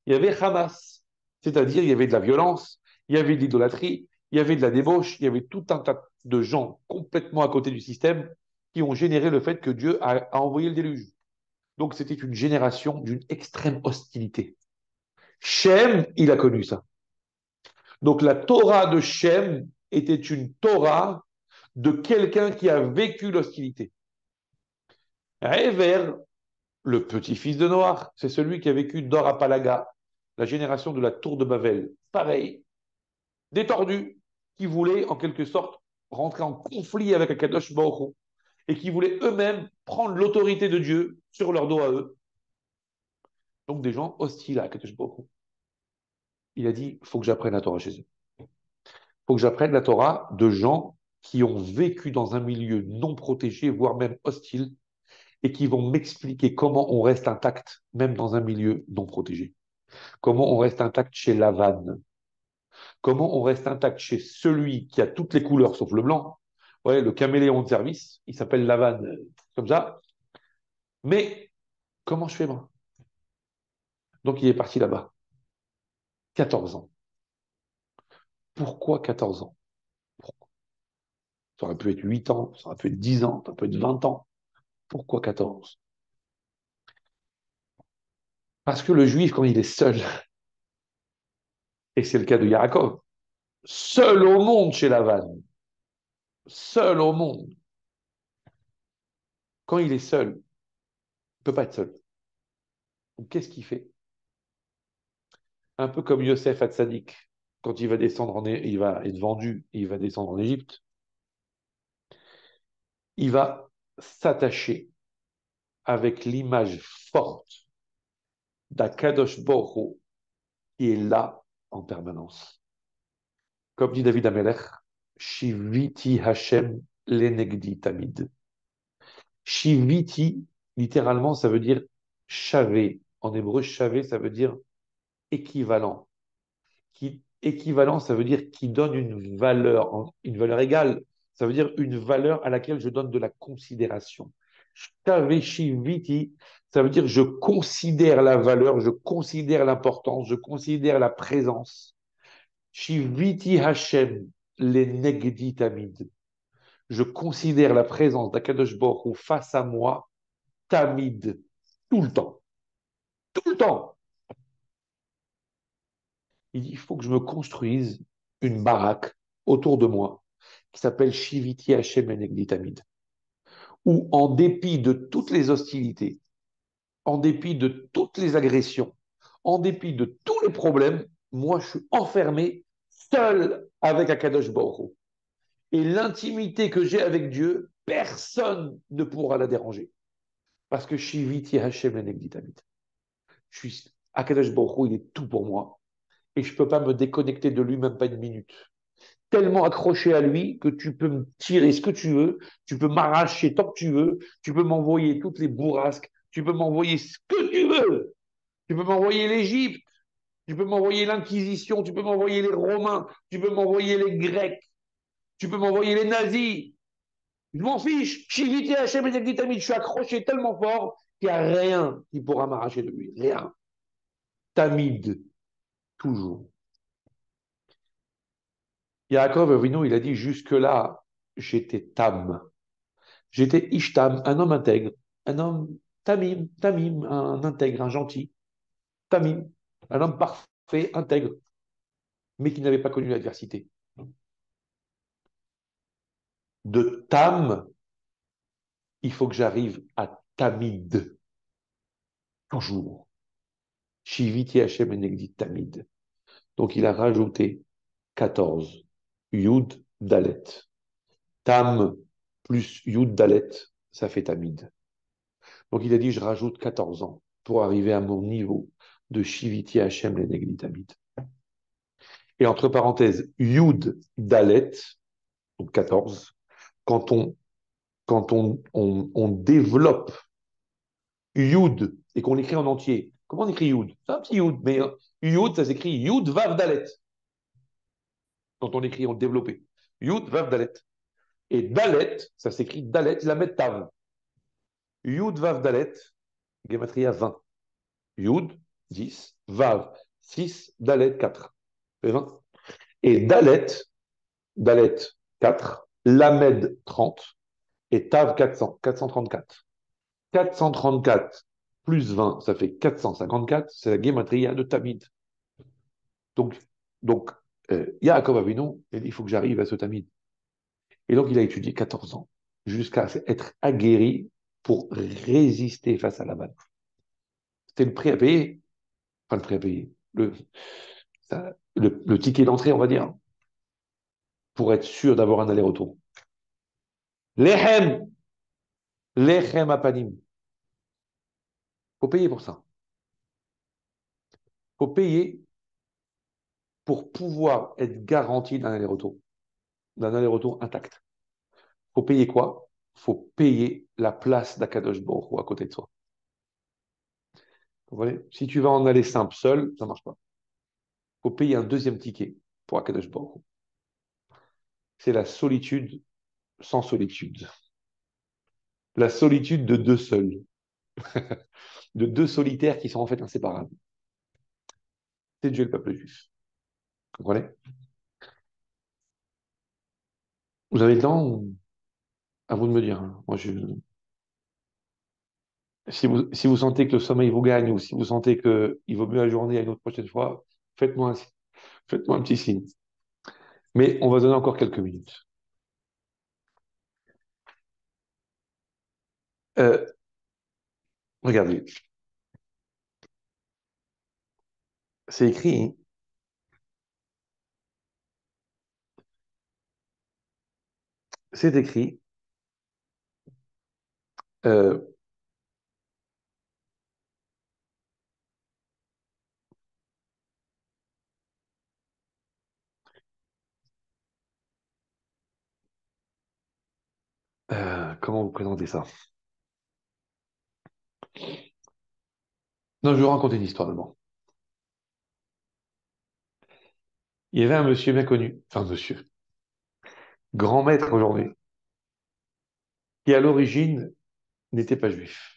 Il y avait Hamas, c'est-à-dire il y avait de la violence, il y avait de l'idolâtrie, il y avait de la débauche, il y avait tout un tas de gens complètement à côté du système qui ont généré le fait que Dieu a envoyé le déluge. Donc c'était une génération d'une extrême hostilité. Shem, il a connu ça. Donc la Torah de Shem était une Torah de quelqu'un qui a vécu l'hostilité. Réver, le petit-fils de Noach, c'est celui qui a vécu Dorapalaga, la génération de la tour de Babel. Pareil, des tordus qui voulaient en quelque sorte rentrer en conflit avec Akadosh Baruch Hu, et qui voulaient eux-mêmes prendre l'autorité de Dieu sur leur dos à eux. Donc des gens hostiles à Akadosh Baruch Hu. Il a dit, il faut que j'apprenne la Torah chez eux. Il faut que j'apprenne la Torah de gens qui ont vécu dans un milieu non protégé, voire même hostile, et qui vont m'expliquer comment on reste intact, même dans un milieu non protégé. Comment on reste intact chez Lavan. Comment on reste intact chez celui qui a toutes les couleurs sauf le blanc. Ouais, le caméléon de service, il s'appelle Lavan, comme ça. Mais comment je fais moi? Donc il est parti là-bas. 14 ans. Pourquoi 14 ans? Ça aurait pu être 8 ans, ça aurait pu être 10 ans, ça peut être 20 ans. Pourquoi 14? Parce que le juif, quand il est seul, et c'est le cas de Yaakov, seul au monde chez Lavan, seul au monde, quand il est seul, il ne peut pas être seul. Donc, qu'est-ce qu'il fait? Un peu comme Yosef Hatzadik, quand il va descendre il va être vendu, il va descendre en Égypte, il va s'attacher avec l'image forte d'Akadosh Baruch Hu, qui est là en permanence. Comme dit David Amelech, Shiviti Hashem lenegdi tamid. Shiviti, littéralement, ça veut dire chavé. En hébreu, chavé, ça veut dire équivalent. Équivalent, ça veut dire qui donne une valeur égale. Ça veut dire une valeur à laquelle je donne de la considération. Chavé Shiviti, ça veut dire je considère la valeur, je considère l'importance, je considère la présence. Shiviti Hashem, les negdi tamid. Je considère la présence d'Akadosh Baruch Hu face à moi, tamid, tout le temps. Tout le temps. Il dit, il faut que je me construise une baraque autour de moi qui s'appelle Shiviti Hashem et negdi tamid. Où, en dépit de toutes les hostilités, en dépit de toutes les agressions, en dépit de tous les problèmes, moi, je suis enfermé seul avec Akadosh Baruch Hu. Et l'intimité que j'ai avec Dieu, personne ne pourra la déranger. Parce que Shiviti Hashem Enegdi Tamid. Je suis Akadosh Baruch Hu, il est tout pour moi. Et je ne peux pas me déconnecter de lui, même pas une minute. Tellement accroché à lui que tu peux me tirer ce que tu veux, tu peux m'arracher tant que tu veux, tu peux m'envoyer toutes les bourrasques, tu peux m'envoyer ce que tu veux. Tu peux m'envoyer l'Égypte, tu peux m'envoyer l'Inquisition, tu peux m'envoyer les Romains, tu peux m'envoyer les Grecs, tu peux m'envoyer les nazis. Je m'en fiche. Shiviti Hashem et Tamid, je suis accroché tellement fort qu'il n'y a rien qui pourra m'arracher de lui. Rien. Tamid, toujours. Yaakov Avinu, il a dit jusque-là, j'étais tam. J'étais ishtam, un homme intègre, un homme tamim, un intègre, un gentil, tamim, un homme parfait, intègre, mais qui n'avait pas connu l'adversité. De tam, il faut que j'arrive à tamid, toujours. Shiviti Hashem et tamid. Donc il a rajouté 14. Yud Dalet. Tam plus Yud Dalet, ça fait Tamid. Donc il a dit, je rajoute 14 ans pour arriver à mon niveau de Shiviti Hashem Lenegli Tamid. Et entre parenthèses, Yud Dalet, donc 14, quand on développe Yud et qu'on l'écrit en entier, comment on écrit Yud? C'est un petit Yud, mais Yud, ça s'écrit Yud Vav Dalet. Quand on écrit, on le développé. Yud Vav Dalet. Et Dalet, ça s'écrit Dalet, la met Tav. Yud Vav Dalet, Gematria 20. Yud, 10. Vav, 6. Dalet, 4. C'est 20. Et Dalet, Dalet, 4. Lamed, 30. Et Tav, 400. 434. 434 plus 20, ça fait 454. C'est la Gematria de Tamid. Donc, donc Yaakov Avinu, il faut que j'arrive à ce Tamid. Et donc, il a étudié 14 ans, jusqu'à être aguerri pour résister face à la balle. C'était le prix à payer, enfin le prix à payer, le ticket d'entrée, on va dire, pour être sûr d'avoir un aller-retour. Lechem, lechem apanim. Faut payer pour ça. Faut payer pour pouvoir être garanti d'un aller-retour intact. Faut payer quoi? Faut payer la place d'Akadosh Baruch Hu à côté de soi. Vous voyez, si tu vas en aller simple seul, ça marche pas. Faut payer un deuxième ticket pour Akadosh Baruch Hu. C'est la solitude sans solitude. La solitude de deux seuls, de deux solitaires qui sont en fait inséparables. C'est Dieu le peuple juif. Vous comprenez? Vous avez le temps à vous de me dire, hein. Moi, si vous sentez que le sommeil vous gagne ou si vous sentez qu'il vaut mieux la journée à une autre prochaine fois, faites-moi un petit signe. Mais on va donner encore quelques minutes. Euh, regardez, c'est écrit, c'est écrit, euh, comment vous présenter ça? Non, je vais vous raconter une histoire d'abord. Il y avait un monsieur bien connu, enfin monsieur, grand maître aujourd'hui, qui à l'origine n'était pas juif.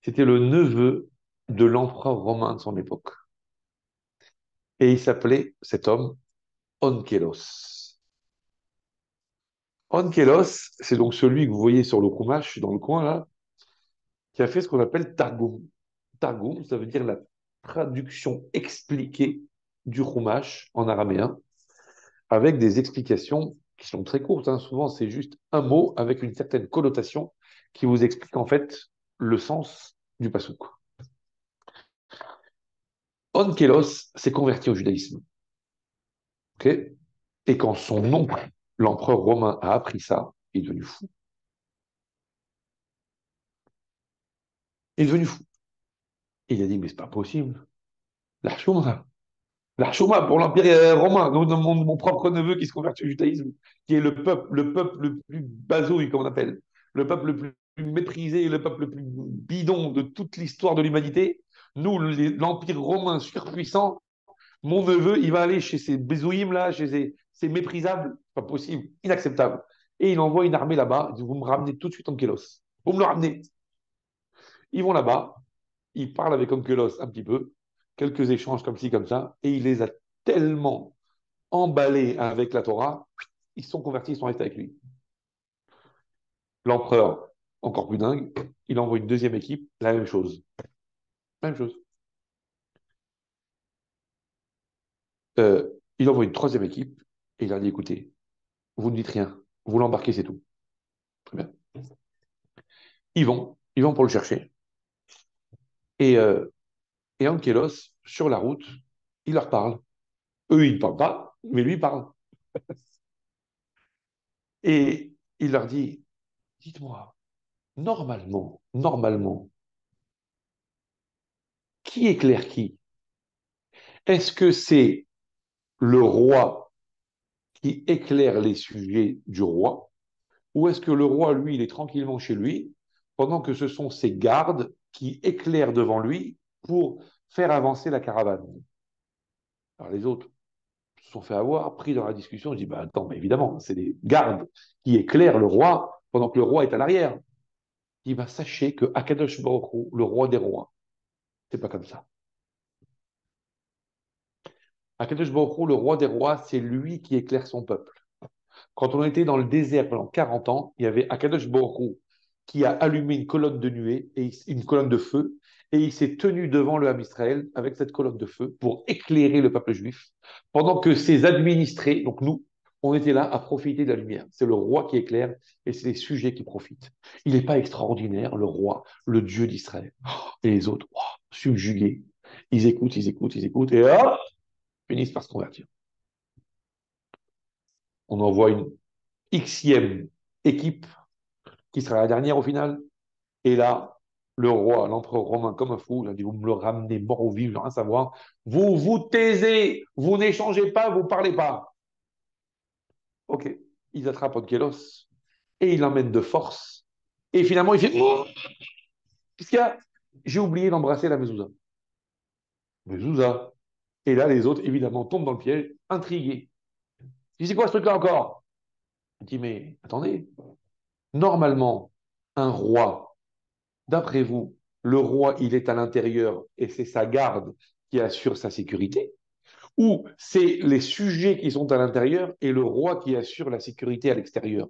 C'était le neveu de l'empereur romain de son époque. Et il s'appelait, cet homme, Onkelos. Onkelos, c'est donc celui que vous voyez sur le Chumash, dans le coin là, qui a fait ce qu'on appelle Targum. Targum, ça veut dire la traduction expliquée du Chumash en araméen, avec des explications qui sont très courtes, hein. Souvent, c'est juste un mot avec une certaine connotation qui vous explique en fait le sens du passouk. Onkelos s'est converti au judaïsme. Ok. Et quand son oncle, l'empereur romain, a appris ça, il est devenu fou. Il est devenu fou. Il a dit, mais c'est pas possible. L'archouma, l'archouma pour l'Empire romain, mon propre neveu qui se convertit au judaïsme, qui est le peuple le plus basouille, comme on appelle, le peuple le plus méprisé, le peuple le plus bidon de toute l'histoire de l'humanité. Nous, l'Empire romain surpuissant, mon neveu, il va aller chez ces bézouïms là, chez ces méprisables, pas possible, inacceptable. Et il envoie une armée là-bas, il dit, vous me ramenez tout de suite en Kélos. Vous me le ramenez. Ils vont là-bas, ils parlent avec Onkelos un petit peu, quelques échanges comme ci, comme ça, et il les a tellement emballés avec la Torah, ils se sont convertis, ils sont restés avec lui. L'empereur, encore plus dingue, il envoie une deuxième équipe, la même chose. Même chose. Il envoie une troisième équipe, et il leur dit, écoutez, vous ne dites rien, vous l'embarquez, c'est tout. Très bien. Ils vont pour le chercher. Et, euh, et Ankelos, sur la route, il leur parle. Eux, ils ne parlent pas, mais lui, il parle. Et il leur dit, dites-moi, normalement, qui éclaire qui? Est-ce que c'est le roi qui éclaire les sujets du roi? Ou est-ce que le roi, lui, il est tranquillement chez lui, pendant que ce sont ses gardes qui éclairent devant lui pour faire avancer la caravane? Alors les autres se sont fait avoir, pris dans la discussion. Je dis, bah attends, mais évidemment, c'est les gardes qui éclairent le roi pendant que le roi est à l'arrière. Il dit, bah sachez que Akadosh Baruch Hu, le roi des rois, c'est pas comme ça. Akadosh Baruch Hu, le roi des rois, c'est lui qui éclaire son peuple. Quand on était dans le désert pendant 40 ans, il y avait Akadosh Baruch Hu qui a allumé une colonne de nuée, et une colonne de feu, et il s'est tenu devant le Ham Israël avec cette colonne de feu pour éclairer le peuple juif, pendant que ses administrés, donc nous, on était là à profiter de la lumière. C'est le roi qui éclaire et c'est les sujets qui profitent. Il n'est pas extraordinaire, le roi, le Dieu d'Israël. Et les autres, oh, subjugués. Ils écoutent, ils écoutent, ils écoutent, et hop, finissent par se convertir. On envoie une Xème équipe qui sera la dernière au final. Et là, le roi, l'empereur romain, comme un fou, il a dit, vous me le ramenez mort ou vif, je veux rien savoir. Vous vous taisez, vous n'échangez pas, vous ne parlez pas. Ok, ils attrapent Onkelos et ils l'emmènent de force. Et finalement, il fait, oh, qu'est-ce qu'il y a? J'ai oublié d'embrasser la mezouza. Mezouza. Et là, les autres, évidemment, tombent dans le piège, intrigués. Je dis, c'est quoi ce truc-là encore? Il dit, mais attendez, normalement, un roi, d'après vous, le roi, il est à l'intérieur et c'est sa garde qui assure sa sécurité, ou c'est les sujets qui sont à l'intérieur et le roi qui assure la sécurité à l'extérieur?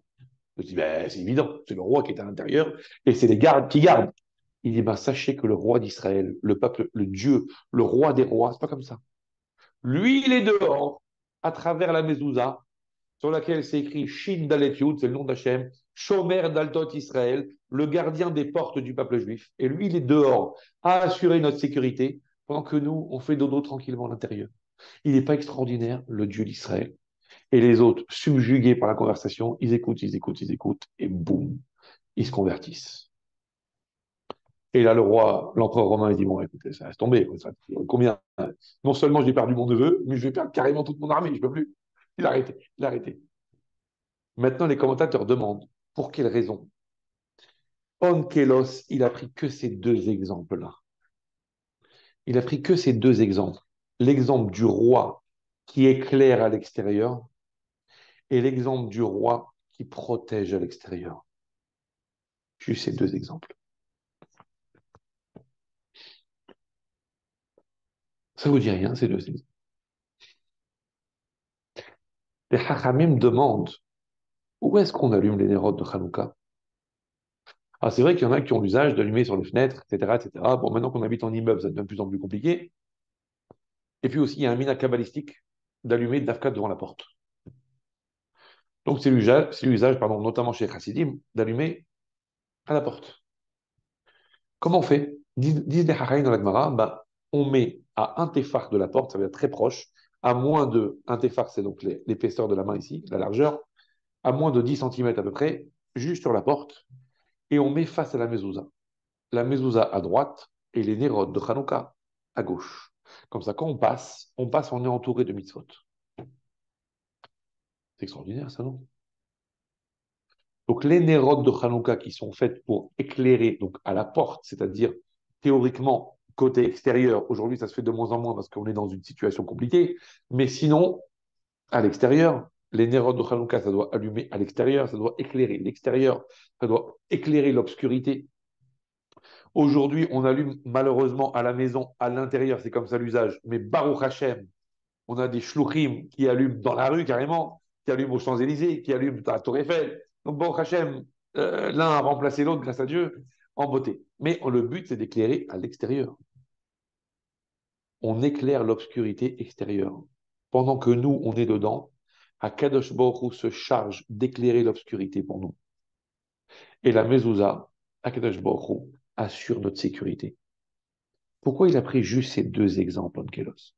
Je dis, ben, c'est évident, c'est le roi qui est à l'intérieur et c'est les gardes qui gardent. Il dit, ben, sachez que le roi d'Israël, le peuple, le Dieu, le roi des rois, c'est pas comme ça. Lui, il est dehors, à travers la mezouza, sur laquelle c'est écrit Shin Dalet Yud, c'est le nom d'Hachem, Shomer Daltot Israël, le gardien des portes du peuple juif. Et lui, il est dehors à assurer notre sécurité pendant que nous, on fait dodo tranquillement à l'intérieur. Il n'est pas extraordinaire, le Dieu d'Israël. Et les autres, subjugués par la conversation, ils écoutent, ils écoutent, ils écoutent, et boum, ils se convertissent. Et là, le roi, l'empereur romain, il dit, bon, écoutez, ça laisse tomber. Combien? Non seulement j'ai perdu mon neveu, mais je vais perdre carrément toute mon armée, je ne peux plus. Il a arrêté, il a arrêté. Maintenant, les commentateurs demandent, pour quelle raison? Onkelos, il a pris que ces deux exemples-là. Il a pris que ces deux exemples. L'exemple du roi qui éclaire à l'extérieur et l'exemple du roi qui protège à l'extérieur. Juste ces deux exemples. Ça vous dit rien, ces deux exemples. Les Hachamim demandent où est-ce qu'on allume les nérodes de Hanouka? Ah, c'est vrai qu'il y en a qui ont l'usage d'allumer sur les fenêtres, etc., etc. Bon, maintenant qu'on habite en immeuble, ça devient de plus en plus compliqué. Et puis aussi, il y a un mina kabbalistique d'allumer Dafka devant la porte. Donc, c'est l'usage, pardon, notamment chez les Chassidim, d'allumer à la porte. Comment on fait? Disent les Hachaïm dans la Gemara, bah, on met à un téfar de la porte, ça veut dire très proche, à moins de, un téfar, c'est donc l'épaisseur de la main ici, la largeur, à moins de 10 centimètres à peu près, juste sur la porte, et on met face à la mezouza. La mezouza à droite et les nérodes de Hanouka à gauche. Comme ça, quand on passe, on est entouré de mitzvot. C'est extraordinaire, ça, non? Donc, les nérodes de Hanouka qui sont faites pour éclairer donc à la porte, c'est-à-dire théoriquement côté extérieur. Aujourd'hui, ça se fait de moins en moins parce qu'on est dans une situation compliquée. Mais sinon, à l'extérieur, les nérodes de Hanouka, ça doit allumer à l'extérieur, ça doit éclairer l'extérieur, ça doit éclairer l'obscurité. Aujourd'hui, on allume malheureusement à la maison, à l'intérieur, c'est comme ça l'usage. Mais Baruch Hashem, on a des shluchim qui allument dans la rue carrément, qui allument aux Champs-Élysées, qui allument à la Tour Eiffel. Donc Baruch Hashem, l'un a remplacé l'autre grâce à Dieu en beauté. Mais le but, c'est d'éclairer à l'extérieur. On éclaire l'obscurité extérieure. Pendant que nous, on est dedans, Akadosh Baruch Hu se charge d'éclairer l'obscurité pour nous. Et la mezouza, Akadosh Baruch Hu, assure notre sécurité. Pourquoi il a pris juste ces deux exemples, Onkelos?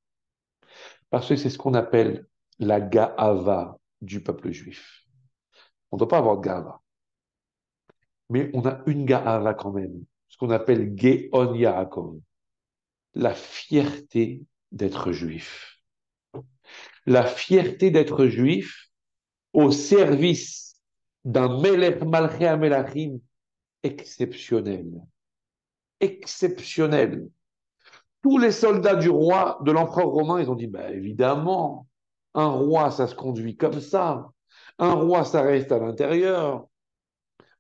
Parce que c'est ce qu'on appelle la ga'ava du peuple juif. On ne doit pas avoir de ga'ava. Mais on a une ga'ava quand même, ce qu'on appelle Ge'on Yaakov, la fierté d'être juif. La fierté d'être juif au service d'un Melech Malchei HaMelachim exceptionnel. Exceptionnel. Tous les soldats du roi, de l'empereur romain, ils ont dit, bah, évidemment, un roi, ça se conduit comme ça. Un roi, ça reste à l'intérieur.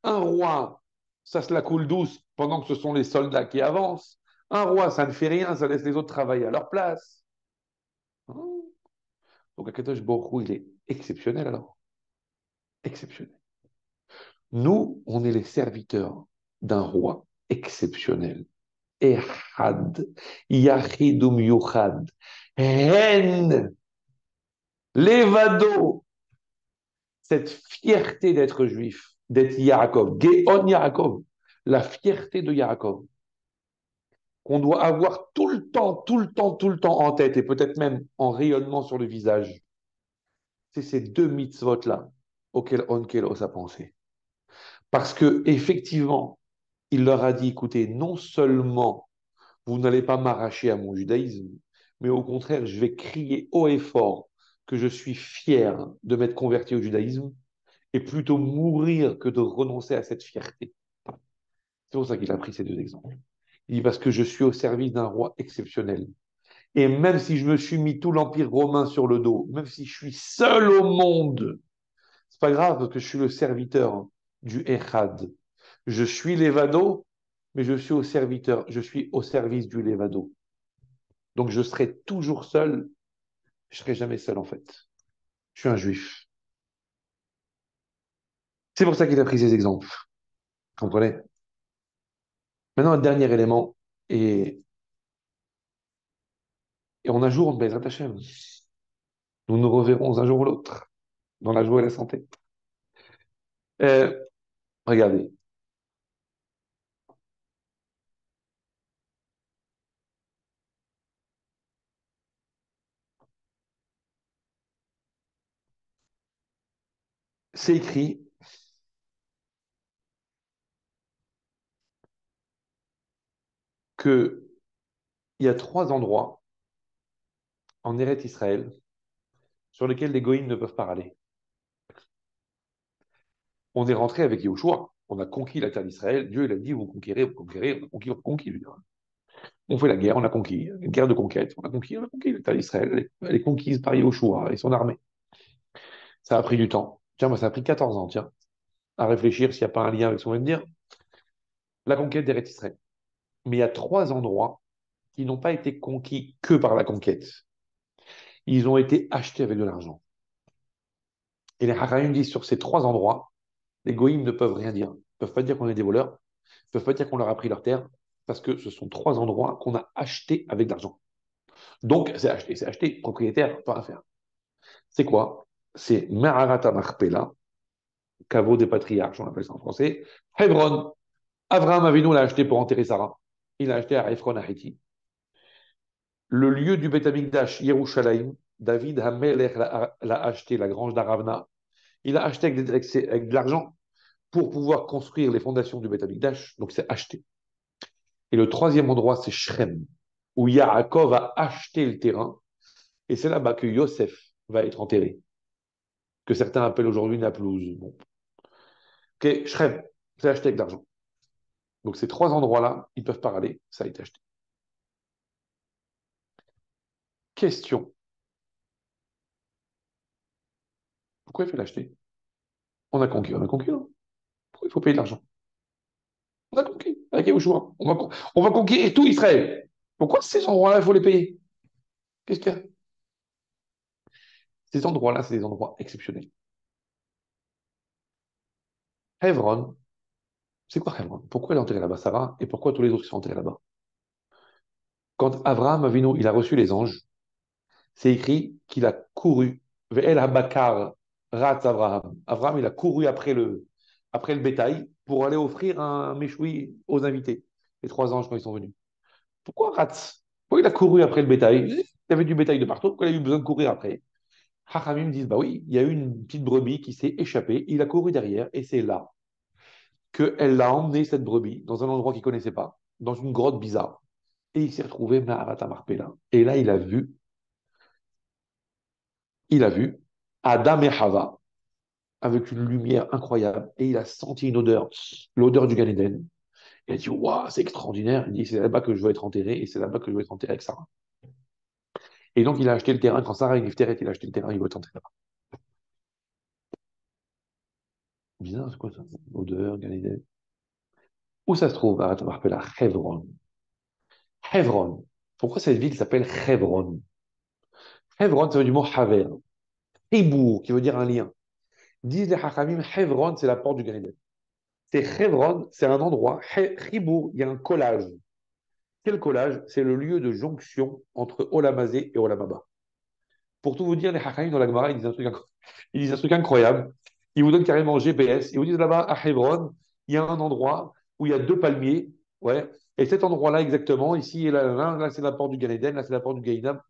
Un roi, ça se la coule douce pendant que ce sont les soldats qui avancent. Un roi, ça ne fait rien, ça laisse les autres travailler à leur place. Hein. Donc Akadosh Baruch Hu, il est exceptionnel alors. Exceptionnel. Nous, on est les serviteurs d'un roi exceptionnel. Ehad, Yachidum Yuchad, Hen, Levado, cette fierté d'être juif, d'être Yaakov, Geon Yaakov, la fierté de Yaakov, qu'on doit avoir tout le temps, tout le temps, tout le temps en tête et peut-être même en rayonnement sur le visage. C'est ces deux mitzvot-là auxquels Onkelos a pensé. Parce que effectivement, il leur a dit, écoutez, non seulement vous n'allez pas m'arracher à mon judaïsme, mais au contraire, je vais crier haut et fort que je suis fier de m'être converti au judaïsme et plutôt mourir que de renoncer à cette fierté. C'est pour ça qu'il a pris ces deux exemples. Il dit parce que je suis au service d'un roi exceptionnel. Et même si je me suis mis tout l'empire romain sur le dos, même si je suis seul au monde, c'est pas grave parce que je suis le serviteur du Echad. Je suis l'Evado, mais je suis au service du Levado. Donc je serai toujours seul, je serai jamais seul en fait. Je suis un juif. C'est pour ça qu'il a pris ces exemples. Vous comprenez? Maintenant, un dernier élément, et on a jour, on Bezrat Hashem. Nous nous reverrons un jour ou l'autre, dans la joie et la santé. Euh, regardez, C'est écrit qu'il y a trois endroits en Eretz Israël sur lesquels les goïms ne peuvent pas aller. On est rentré avec Yahushua, on a conquis la terre d'Israël. Dieu il a dit, vous conquérez, vous conquérez, on a conquis. Je veux dire. On fait la guerre, on a conquis, une guerre de conquête, on a conquis la terre d'Israël, elle est conquise par Yahushua et son armée. Ça a pris du temps. Tiens, moi, ça a pris 14 ans, tiens, à réfléchir s'il n'y a pas un lien avec ce qu'on vient de dire. La conquête d'Eretz Israël. Mais il y a trois endroits qui n'ont pas été conquis que par la conquête. Ils ont été achetés avec de l'argent. Et les Hachamim disent sur ces trois endroits, les Goïms ne peuvent rien dire. Ils ne peuvent pas dire qu'on est des voleurs, ils ne peuvent pas dire qu'on leur a pris leur terre, parce que ce sont trois endroits qu'on a achetés avec de l'argent. Donc, c'est acheté, propriétaire, pas à faire. C'est quoi? C'est Ma'arata Marpella, caveau des patriarches, on appelle ça en français. Hebron, Abraham Avinu l'a acheté pour enterrer Sarah. Il l'a acheté à Ephron Haïti. Le lieu du Beth Amikdash, Yerushalayim, David Hamelech l'a acheté, la grange d'Aravna. Il a acheté avec de l'argent pour pouvoir construire les fondations du Beth Amikdash. Donc c'est acheté. Et le troisième endroit, c'est Shrem, où Yaakov a acheté le terrain. Et c'est là-bas que Yosef va être enterré, que certains appellent aujourd'hui Naplouse. Bon. Ok, Shrem, c'est acheté avec de l'argent. Donc ces trois endroits-là, ils peuvent pas aller, ça a été acheté. Question, pourquoi il faut l'acheter? On a conquis, non? Pourquoi il faut payer de l'argent? On a conquis, avec Yahushua. On va conquérir tout Israël. Pourquoi ces endroits-là, il faut les payer? Qu'est-ce qu'il y a? Ces endroits-là, c'est des endroits exceptionnels. Hebron, c'est quoi Hebron? Pourquoi elle est enterrée là-bas, Sarah? Et pourquoi tous les autres sont enterrés là-bas? Quand Abraham Avinu, il a reçu les anges, c'est écrit qu'il a couru. Ve'el habakar ratz Abraham. Abraham, il a couru après le bétail pour aller offrir un méchoui aux invités, les trois anges quand ils sont venus. Pourquoi ratz? Pourquoi il a couru après le bétail? Il y avait du bétail de partout, pourquoi il a eu besoin de courir après? Hachamim disent, bah oui, il y a eu une petite brebis qui s'est échappée, il a couru derrière, et c'est là qu'elle l'a emmené, cette brebis, dans un endroit qu'il ne connaissait pas, dans une grotte bizarre. Et il s'est retrouvé Maharat Marpella. Et là, il a vu Adam et Hava avec une lumière incroyable, et il a senti une odeur, l'odeur du Gan Eden. Il a dit, waouh, c'est extraordinaire. Il dit, c'est là-bas que je veux être enterré, et c'est là-bas que je veux être enterré avec Sarah. Et donc, il a acheté le terrain. Quand Sarah est Nifteret, il a acheté le terrain, il veut être enterré là-bas. Bizarre, c'est quoi ça? Odeur, Gan Eden. Où ça se trouve, Maharat Marpella? Hebron. Hebron. Pourquoi cette ville s'appelle Hebron? Hebron, ça veut du mot Haver. Hibour, qui veut dire un lien. Disent les Hachamim, Hebron, c'est la porte du Gan Eden. C'est Hebron, c'est un endroit. Hibour, il y a un collage. Quel collage? C'est le lieu de jonction entre Olamazé et Olamaba. Pour tout vous dire, les Hachamim dans la Gemara, ils disent un truc incroyable. Ils vous donnent carrément un GPS. Ils vous disent là-bas, à Hebron, il y a un endroit où il y a deux palmiers. Ouais. Et cet endroit-là, exactement, ici et là, c'est la porte du Gan Eden, là, c'est la porte du Gaïnam.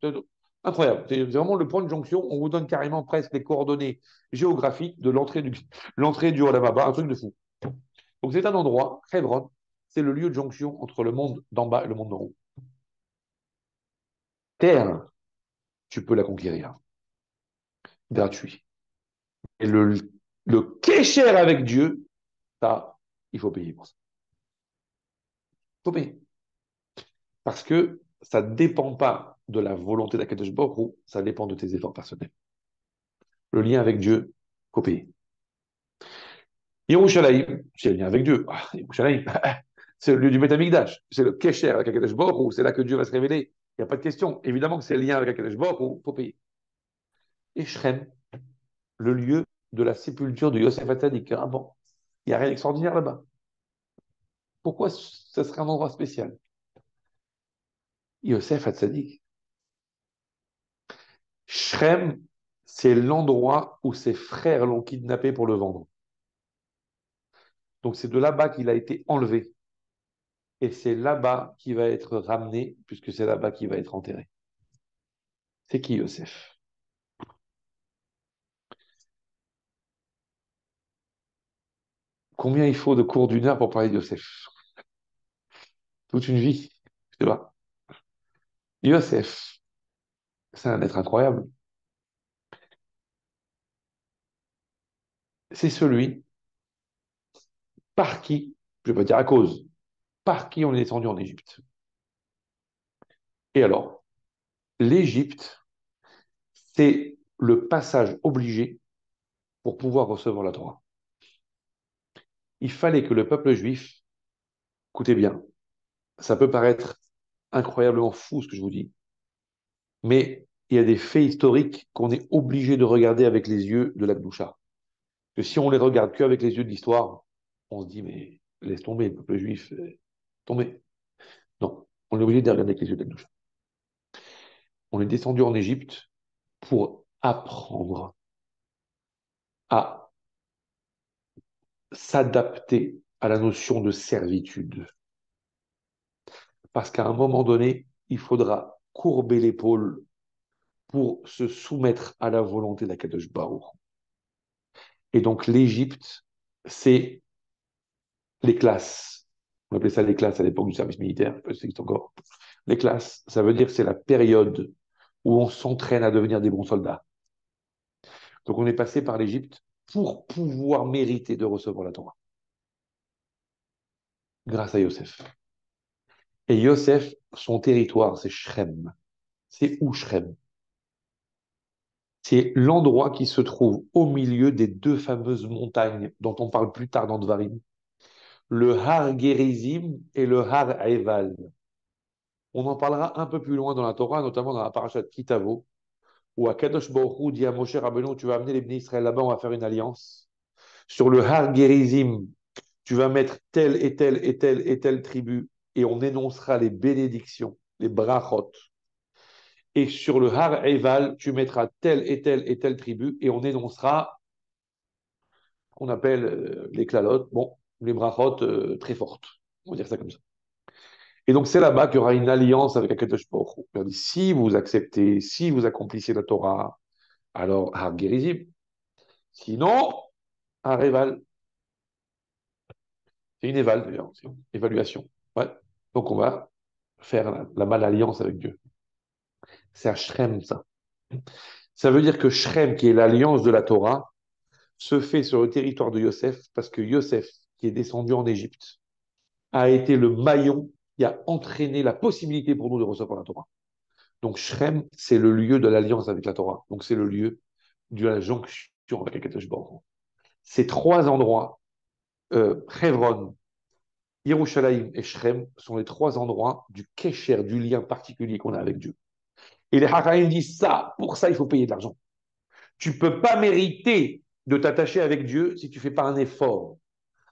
Incroyable. C'est vraiment le point de jonction. On vous donne carrément presque les coordonnées géographiques de l'entrée du Olamaba. Un truc de fou. Donc, c'est un endroit, Hebron, c'est le lieu de jonction entre le monde d'en bas et le monde d'en haut. Terre, tu peux la conquérir, gratuit. Et le kécher avec Dieu, ça, il faut payer pour ça. Il faut payer. Parce que ça ne dépend pas de la volonté d'Akadosh Baruch Hu, ça dépend de tes efforts personnels. Le lien avec Dieu, il faut payer. Yerushalayim, c'est le lien avec Dieu. Ah, Yerushalayim, c'est le lieu du Beth Amikdash. C'est le kécher avec Akadosh Baruch Hu, c'est là que Dieu va se révéler. Il n'y a pas de question. Évidemment que c'est le lien avec Akadosh Baruch Hu, il faut payer. Et Shrem, le lieu de la sépulture de Yosef Hatzadik. Ah bon, il n'y a rien d'extraordinaire là-bas. Pourquoi ce serait un endroit spécial? Yosef Hatzadik. Shrem, c'est l'endroit où ses frères l'ont kidnappé pour le vendre. Donc c'est de là-bas qu'il a été enlevé. Et c'est là-bas qu'il va être ramené, puisque c'est là-bas qu'il va être enterré. C'est qui Yosef? Combien il faut de cours d'une heure pour parler de Yosef? Toute une vie, je sais pas. Yosef, c'est un être incroyable. C'est celui par qui, je ne vais pas dire à cause, par qui on est descendu en Égypte. Et alors, l'Égypte, c'est le passage obligé pour pouvoir recevoir la Torah. Il fallait que le peuple juif, écoutez bien, ça peut paraître incroyablement fou ce que je vous dis, mais il y a des faits historiques qu'on est obligé de regarder avec les yeux de la Gdoucha. Que si on les regarde qu'avec les yeux de l'histoire, on se dit, mais laisse tomber, le peuple juif, tomber. Non, on est obligé de les regarder avec les yeux de la Gdoucha. On est descendu en Égypte pour apprendre à s'adapter à la notion de servitude. Parce qu'à un moment donné, il faudra courber l'épaule pour se soumettre à la volonté d'Akadosh Baruch. Et donc l'Égypte, c'est les classes. On appelait ça les classes à l'époque du service militaire, je sais pas si ça existe encore. Les classes, ça veut dire que c'est la période où on s'entraîne à devenir des bons soldats. Donc on est passé par l'Égypte pour pouvoir mériter de recevoir la Torah, grâce à Yosef. Et Yosef, son territoire, c'est Shrem. C'est où Shrem? C'est l'endroit qui se trouve au milieu des deux fameuses montagnes dont on parle plus tard dans Dvarim, le Har Gerizim et le Har Eval. On en parlera un peu plus loin dans la Torah, notamment dans la parasha de Kitavo, où Akadosh Baruch Hu dit à Moshe Rabbeinu, tu vas amener les Bnei Israël là-bas, on va faire une alliance. Sur le Har Gerizim, tu vas mettre telle et telle et telle et telle tribu, et on énoncera les bénédictions, les brachot. Et sur le Har Eval, tu mettras telle et telle et telle tribu, et on énoncera qu'on appelle les clalotes, bon, les brachot très fortes. On va dire ça comme ça. Et donc, c'est là-bas qu'il y aura une alliance avec Akadosh Baruch Hu. Il dit, si vous acceptez, si vous accomplissez la Torah, alors Har Gerizim. Sinon, Har Eval. C'est une éval, d'ailleurs, c'est une évaluation. Ouais. Donc, on va faire la mal-alliance avec Dieu. C'est à Shrem, ça. Ça veut dire que Shrem, qui est l'alliance de la Torah, se fait sur le territoire de Yosef, parce que Yosef, qui est descendu en Égypte, a été le maillon qui a entraîné la possibilité pour nous de recevoir la Torah. Donc Shrem, c'est le lieu de l'alliance avec la Torah. Donc c'est le lieu de la jonction avec Akadosh Baruch Hu. Ces trois endroits, Hebron, Yerushalayim et Shrem, sont les trois endroits du kesher, du lien particulier qu'on a avec Dieu. Et les Hakaïm disent ça, pour ça il faut payer de l'argent. Tu ne peux pas mériter de t'attacher avec Dieu si tu ne fais pas un effort.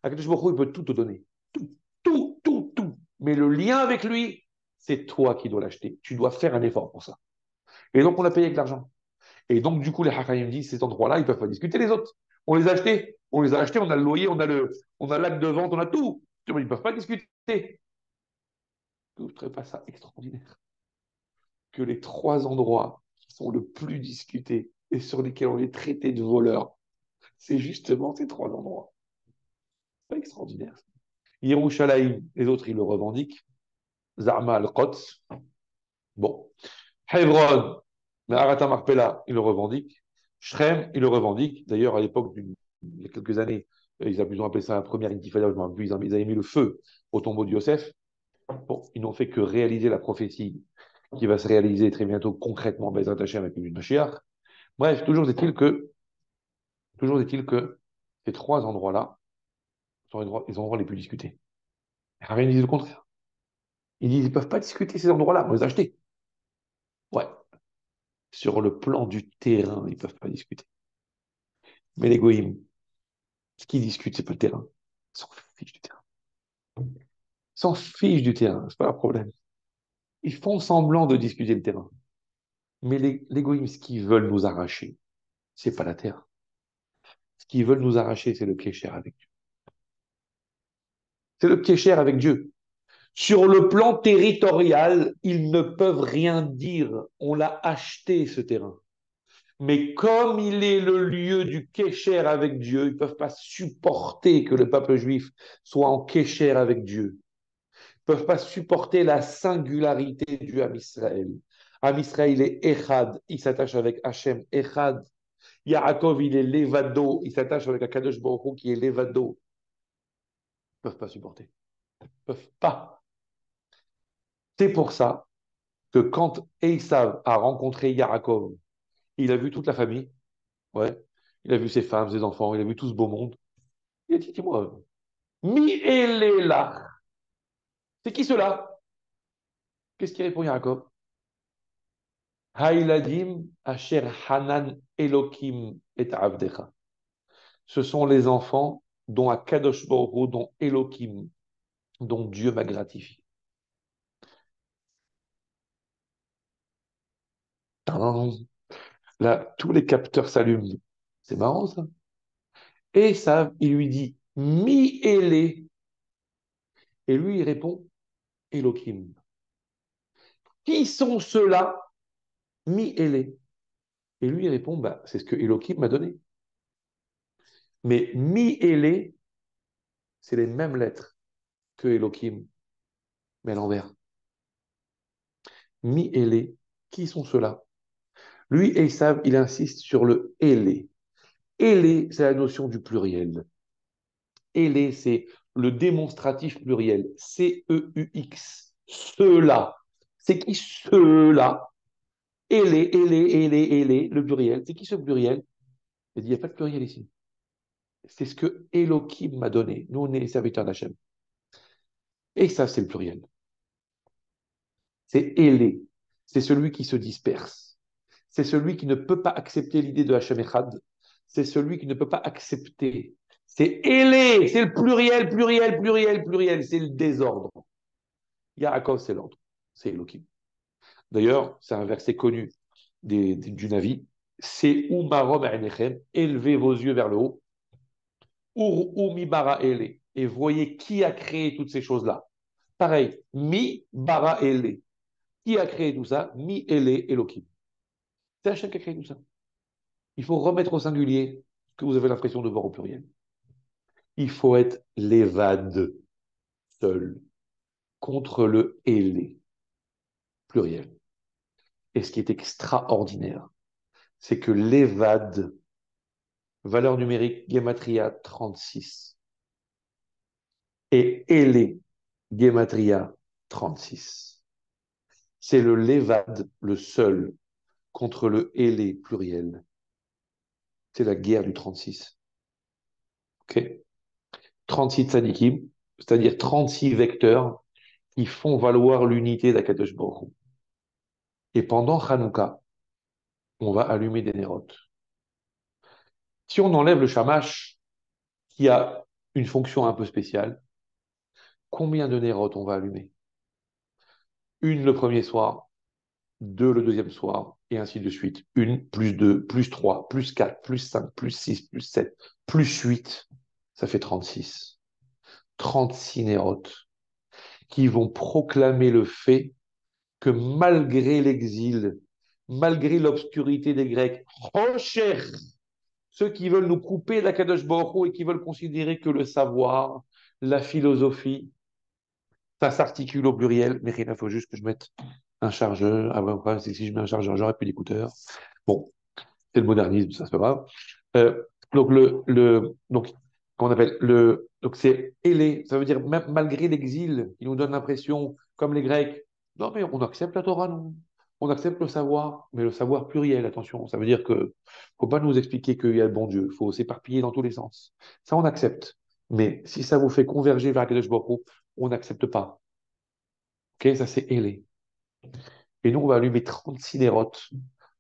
Akadosh Baruch Hu, il peut tout te donner. Tout, tout, tout, tout. Mais le lien avec lui, c'est toi qui dois l'acheter. Tu dois faire un effort pour ça. Et donc, on l'a payé avec l'argent. Et donc, du coup, les Hakayim disent, ces endroits-là, ils ne peuvent pas discuter les autres. On les a achetés. On les a achetés, on a le loyer, on a l'acte de vente, on a tout. Ils ne peuvent pas discuter. Je ne trouve pas ça extraordinaire. Que les trois endroits qui sont le plus discutés et sur lesquels on est traité de voleurs, c'est justement ces trois endroits. C'est pas extraordinaire. Yerushalayim, les autres, ils le revendiquent. Zama al-Quds. Bon. Hebron, Maharat Marpella, il le revendique. Shrem, il le revendique. D'ailleurs, à l'époque, il y a quelques années, ils ont appelé ça la première intifada, je m'en rappelle plus, ils avaient mis le feu au tombeau de Yosef. Bon, ils n'ont fait que réaliser la prophétie qui va se réaliser très bientôt concrètement, Bezrat Hashem avec une Mashiach. Bref, toujours est-il que ces trois endroits-là sont les endroits les plus discutés. Rien ne dit le contraire. Ils disent qu'ils ne peuvent pas discuter ces endroits-là, on les a achetés. Ouais, sur le plan du terrain, ils ne peuvent pas discuter. Mais les goïms, ce qu'ils discutent, c'est pas le terrain. Ils s'en fichent du terrain. Ils s'en fichent du terrain, c'est pas leur problème. Ils font semblant de discuter le terrain. Mais les goïms, ce qu'ils veulent nous arracher, c'est pas la terre. Ce qu'ils veulent nous arracher, c'est le kécher avec Dieu. C'est le kécher avec Dieu. Sur le plan territorial, ils ne peuvent rien dire. On l'a acheté, ce terrain. Mais comme il est le lieu du kécher avec Dieu, ils ne peuvent pas supporter que le peuple juif soit en kécher avec Dieu. Ils ne peuvent pas supporter la singularité du Ham Israël. Ham Israël, il est Echad, il s'attache avec Hachem, Echad. Yaakov, il est Levado, il s'attache avec Akadosh Baruch Hu, qui est Levado. Ils ne peuvent pas supporter. Ils ne peuvent pas. C'est pour ça que quand Esav a rencontré Yaakov, il a vu toute la famille, ouais, il a vu ses femmes, ses enfants, il a vu tout ce beau monde. Il a dit, dis-moi, mi là. C'est qui cela? Qu'est-ce qu'il répond Yaakov? Haïladim asher hanan elokim et avdecha. Ce sont les enfants dont Akadosh Baruch Hu, dont Elokim, dont Dieu m'a gratifié. Tadam. Là, tous les capteurs s'allument. C'est marrant ça. Et ça, il lui dit mi ele. Et lui, il répond Elokim. Qui sont ceux-là? Mi ele. Et lui, il répond bah, c'est ce que Elokim m'a donné. Mais mi ele, c'est les mêmes lettres que Elohim, mais à l'envers. Mi-élé, qui sont ceux-là? Lui, Esav, il insiste sur le élé. Élé, c'est la notion du pluriel. Élé, c'est le démonstratif pluriel. C-E-U-X. Ceux-là. C'est qui ceux-là? Élé, élé, élé, élé, le pluriel. C'est qui ce pluriel? Il dit, il n'y a pas de pluriel ici. C'est ce que Elohim m'a donné. Nous, on est les serviteurs d'Hachem. Et ça, c'est le pluriel. C'est Élé. C'est celui qui se disperse. C'est celui qui ne peut pas accepter l'idée de Hachem Echad. C'est celui qui ne peut pas accepter. C'est Élé, c'est le pluriel, pluriel, pluriel, pluriel. C'est le désordre. Yaakov, c'est l'ordre. C'est Elohim. D'ailleurs, c'est un verset connu du Navi. C'est Umarom Einechem, élevez vos yeux vers le haut. Ur Umi bara Élé. Et voyez qui a créé toutes ces choses-là. Pareil, Mi bara Élé. Qui a créé tout ça? Mi Élé Elohim. C'est Hachem qui a créé tout ça. Il faut remettre au singulier ce que vous avez l'impression de voir au pluriel. Il faut être l'évade seul contre le ailé pluriel. Et ce qui est extraordinaire, c'est que l'évade, valeur numérique Gematria 36, et ailé Gematria 36. C'est le l'évade, le seul, contre le ailé pluriel. C'est la guerre du 36. Ok? 36 tzadikim, c'est-à-dire 36 vecteurs qui font valoir l'unité d'Akadosh Baruch Hu. Et pendant Hanouka, on va allumer des nérotes. Si on enlève le shamash, qui a une fonction un peu spéciale, combien de nérotes on va allumer? Une le premier soir, deux le deuxième soir, et ainsi de suite. Une, plus deux, plus trois, plus quatre, plus cinq, plus six, plus sept, plus huit, ça fait 36. 36 nérotes qui vont proclamer le fait que malgré l'exil, malgré l'obscurité des Grecs, Rocher, ceux qui veulent nous couper d'Akadosh Baruch Hu et qui veulent considérer que le savoir, la philosophie, ça s'articule au pluriel. Mais il faut juste que je mette un chargeur. Ah ouais, c'est que si je mets un chargeur, j'aurai plus d'écouteurs. Bon, c'est le modernisme, ça c'est pas grave. Donc donc qu'on appelle donc c'est ailé, ça veut dire même malgré l'exil, il nous donne l'impression, comme les Grecs, non mais on accepte la Torah, non. On accepte le savoir, mais le savoir pluriel, attention. Ça veut dire que faut pas nous expliquer qu'il y a le bon Dieu, il faut s'éparpiller dans tous les sens. Ça, on accepte. Mais si ça vous fait converger vers Kadosh Baruch Hu, on n'accepte pas. Ok, ça c'est ailé. Et nous, on va allumer 36 nérotes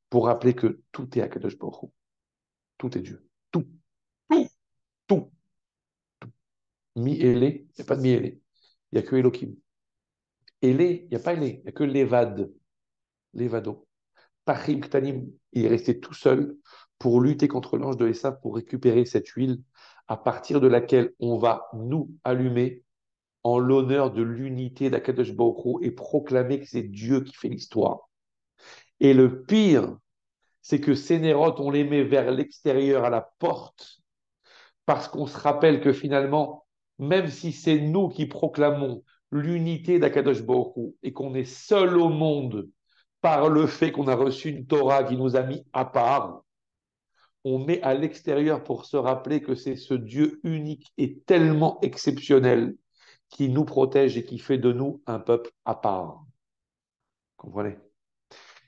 pour rappeler que tout est à Kadosh Baruch Hu. Tout est Dieu. Tout, tout, tout. Mi-Élé, il n'y a pas de Mi-Élé. Il n'y a que Elohim. Élé, il n'y a pas Élé, il n'y a que l'Évade, l'Évado. Tachim Ktanim, il est resté tout seul pour lutter contre l'ange de Esav pour récupérer cette huile à partir de laquelle on va nous allumer en l'honneur de l'unité d'Akadosh Baruch Hu et proclamer que c'est Dieu qui fait l'histoire. Et le pire, c'est que ces nérotes, on les met vers l'extérieur, à la porte, parce qu'on se rappelle que finalement, même si c'est nous qui proclamons l'unité d'Akadosh Baruch Hu et qu'on est seul au monde par le fait qu'on a reçu une Torah qui nous a mis à part, on met à l'extérieur pour se rappeler que c'est ce Dieu unique et tellement exceptionnel qui nous protège et qui fait de nous un peuple à part. Comprenez?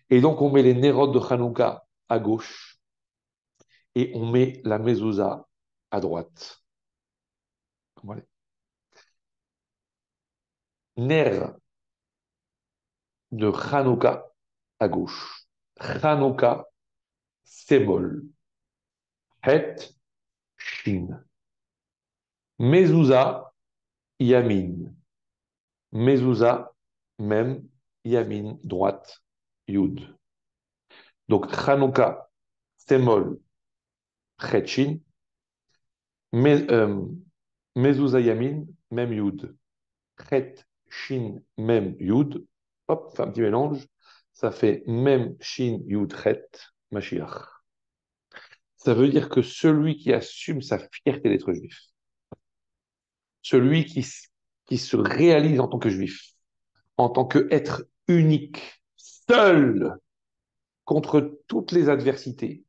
Et donc, on met les nérodes de Hanouka à gauche et on met la mezouza à droite. Comprenez? Ner de Hanouka à gauche. Hanouka, Sémol. Het, Shin. Mezouza, Yamin. Mezouza, même, Yamin, droite, Yud. Donc, Hanouka, Sémol, Het, Shin. Mezouza, Yamin, même Yud. Het, Shin, même Yud. Hop, fait un petit mélange. Ça fait même Shin, Yud, Het, Mashiach. Ça veut dire que celui qui assume sa fierté d'être juif, celui qui se réalise en tant que juif, en tant qu'être unique, seul contre toutes les adversités,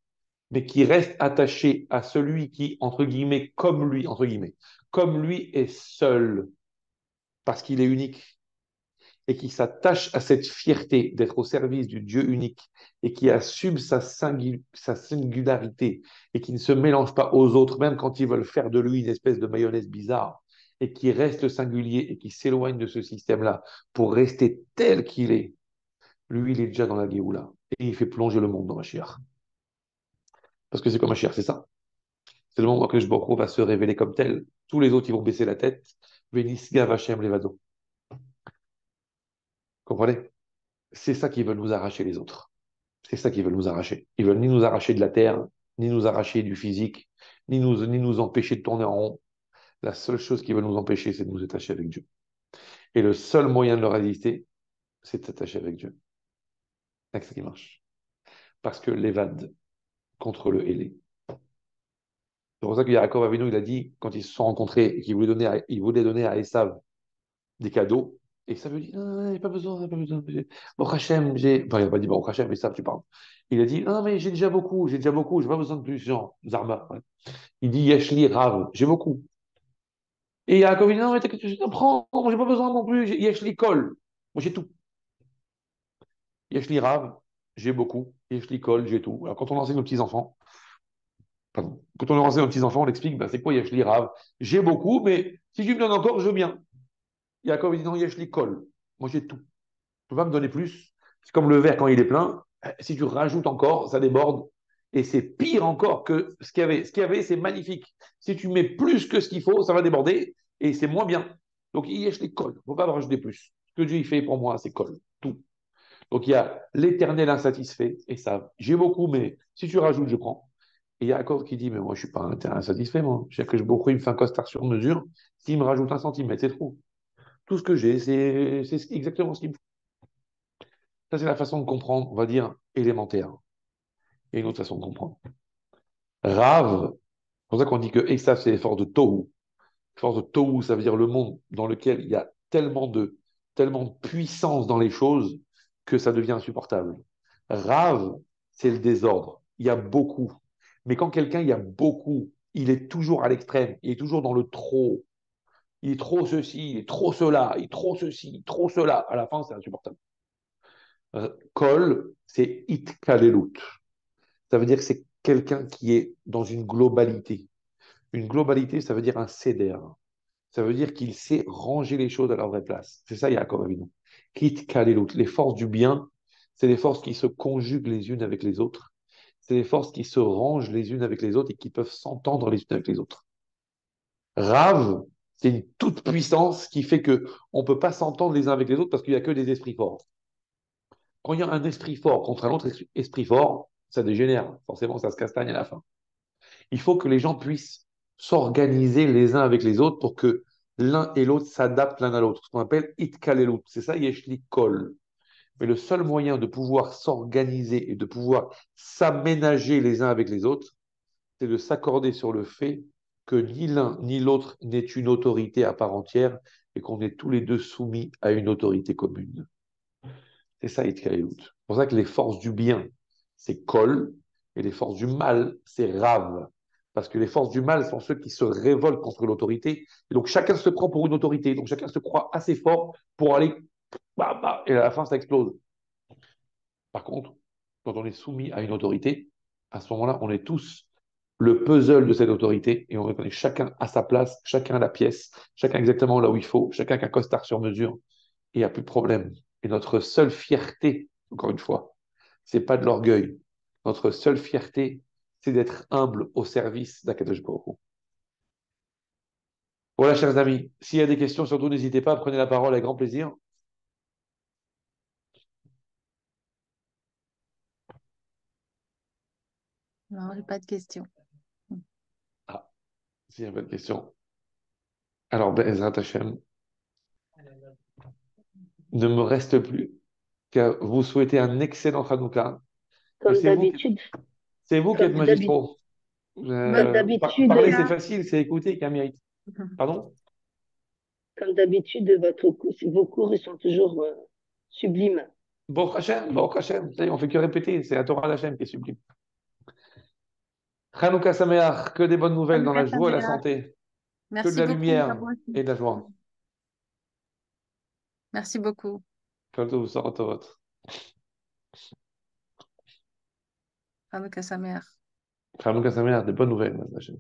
mais qui reste attaché à celui qui, entre guillemets, comme lui est seul, parce qu'il est unique, et qui s'attache à cette fierté d'être au service du Dieu unique, et qui assume sa singularité, et qui ne se mélange pas aux autres, même quand ils veulent faire de lui une espèce de mayonnaise bizarre, et qui reste singulier, et qui s'éloigne de ce système-là pour rester tel qu'il est. Lui, il est déjà dans la Géoula, et il fait plonger le monde dans Mashiach. Parce que c'est comme Mashiach, c'est ça. C'est le moment que Baruch va se révéler comme tel. Tous les autres, ils vont baisser la tête. Venisga Vachem Levado. Comprenez? C'est ça qui veut nous arracher les autres. C'est ça qu'ils veulent nous arracher. Ils veulent ni nous arracher de la terre, ni nous arracher du physique, ni nous empêcher de tourner en rond. La seule chose qui veut nous empêcher, c'est de nous attacher avec Dieu. Et le seul moyen de leur résister, c'est de s'attacher avec Dieu. C'est ça qui marche. Parce que l'évade contre le Hélé. C'est pour ça que Yaakov Avinu, il a dit, quand ils se sont rencontrés et qu'il voulait donner à Esav des cadeaux, et ça veut dire, non, il n'y a pas besoin, il n'y a pas besoin. Baruch Hashem, j'ai. Enfin, il n'a pas dit Baruch Hashem, mais ça, tu parles. Il a dit, non, mais j'ai déjà beaucoup, j'ai pas besoin de plus, genre, Zarma. Ouais. Il dit, Yeshli Rav, j'ai beaucoup. Et Yaakov, il dit, non, mais t'inquiète, je prends, moi, j'ai pas besoin non plus, Yeshli Kol. Moi, j'ai tout. Yeshli Rav, j'ai beaucoup. Yeshli Kol, j'ai tout. Alors, quand on enseigne aux petits-enfants, pardon, quand on leur enseigne aux petits-enfants, on l'explique, ben, c'est quoi Yeshli Rav? J'ai beaucoup, mais si tu me donnes encore, je veux bien. Yaakov, il dit, non, Yeshli Kol. Moi, j'ai tout. Tu vas me donner plus. C'est comme le verre quand il est plein. Si tu rajoutes encore, ça déborde. Et c'est pire encore que ce qu'il y avait. Ce qu'il y avait, c'est magnifique. Si tu mets plus que ce qu'il faut, ça va déborder et c'est moins bien. Donc, il y a les colle. Il ne faut pas rajouter plus. Ce que Dieu il fait pour moi, c'est colle. Tout. Donc, il y a l'éternel insatisfait et ça. J'ai beaucoup, mais si tu rajoutes, je prends. Et il y a Yaakov qui dit, mais moi, je ne suis pas insatisfait, moi. Je sais que beaucoup, il me fait un costard sur mesure. S'il me rajoute un centimètre, c'est trop. Tout ce que j'ai, c'est exactement ce qu'il me faut. Ça, c'est la façon de comprendre, on va dire, élémentaire. Et une autre façon de comprendre. Rav, c'est pour ça qu'on dit que Esav, c'est l'effort de Tohu. L'effort de Tohu, ça veut dire le monde dans lequel il y a tellement de puissance dans les choses que ça devient insupportable. Rav, c'est le désordre. Il y a beaucoup. Mais quand quelqu'un, il y a beaucoup, il est toujours à l'extrême. Il est toujours dans le trop. Il est trop ceci, il est trop cela, il est trop ceci, trop cela. À la fin, c'est insupportable. Kol, c'est itkalelut. Ça veut dire que c'est quelqu'un qui est dans une globalité. Une globalité, ça veut dire un céder. Ça veut dire qu'il sait ranger les choses à leur vraie place. C'est ça, Yaakov Avinu. Kit kalelut. Les forces du bien, c'est les forces qui se conjuguent les unes avec les autres. C'est les forces qui se rangent les unes avec les autres et qui peuvent s'entendre les unes avec les autres. Rav, c'est une toute puissance qui fait que on ne peut pas s'entendre les uns avec les autres parce qu'il n'y a que des esprits forts. Quand il y a un esprit fort contre un autre esprit fort, ça dégénère. Forcément, ça se castagne à la fin. Il faut que les gens puissent s'organiser les uns avec les autres pour que l'un et l'autre s'adaptent l'un à l'autre. Ce qu'on appelle itkalelut. C'est ça, yeshli kol. Mais le seul moyen de pouvoir s'organiser et de pouvoir s'aménager les uns avec les autres, c'est de s'accorder sur le fait que ni l'un ni l'autre n'est une autorité à part entière et qu'on est tous les deux soumis à une autorité commune. C'est ça, Itkariut. C'est pour ça que les forces du bien, c'est Kol, et les forces du mal, c'est Rav. Parce que les forces du mal sont ceux qui se révoltent contre l'autorité. Et donc chacun se prend pour une autorité. Donc chacun se croit assez fort pour aller, bah, bah, et à la fin, ça explose. Par contre, quand on est soumis à une autorité, à ce moment-là, on est tous le puzzle de cette autorité et on est chacun à sa place, chacun à la pièce, chacun exactement là où il faut, chacun qu'un costard sur mesure et il n'y a plus de problème. Et notre seule fierté, encore une fois, c'est pas de l'orgueil. Notre seule fierté, c'est d'être humble au service d'Akadosh Baruch Hu. Voilà, chers amis, s'il y a des questions, surtout n'hésitez pas, prenez la parole avec grand plaisir. Non, j'ai pas de questions. Ah, s'il n'y a pas de questions. Alors, Be'ezrat Hashem, ne me reste plus qu'à vous souhaiter un excellent Hanouka, que Comme d'habitude, c'est vous qui êtes comme d'habitude, magistro. comme Parler, c'est d'habitude, facile, c'est écouter qui a mérite. Pardon? comme d'habitude, vos cours, ils sont toujours sublimes. Baruch Hashem, ça y est, on fait que répéter, c'est la Torah d'Hachem qui est sublime. Hanouka Sameach, que des bonnes nouvelles dans la joie et la santé, que de Merci la beaucoup, à lumière vous et aussi. de la joie. Merci beaucoup. Kol tov, Sarah Tovot. Hanouka Sameach. Hanouka Sameach, des bonnes nouvelles, Hashem.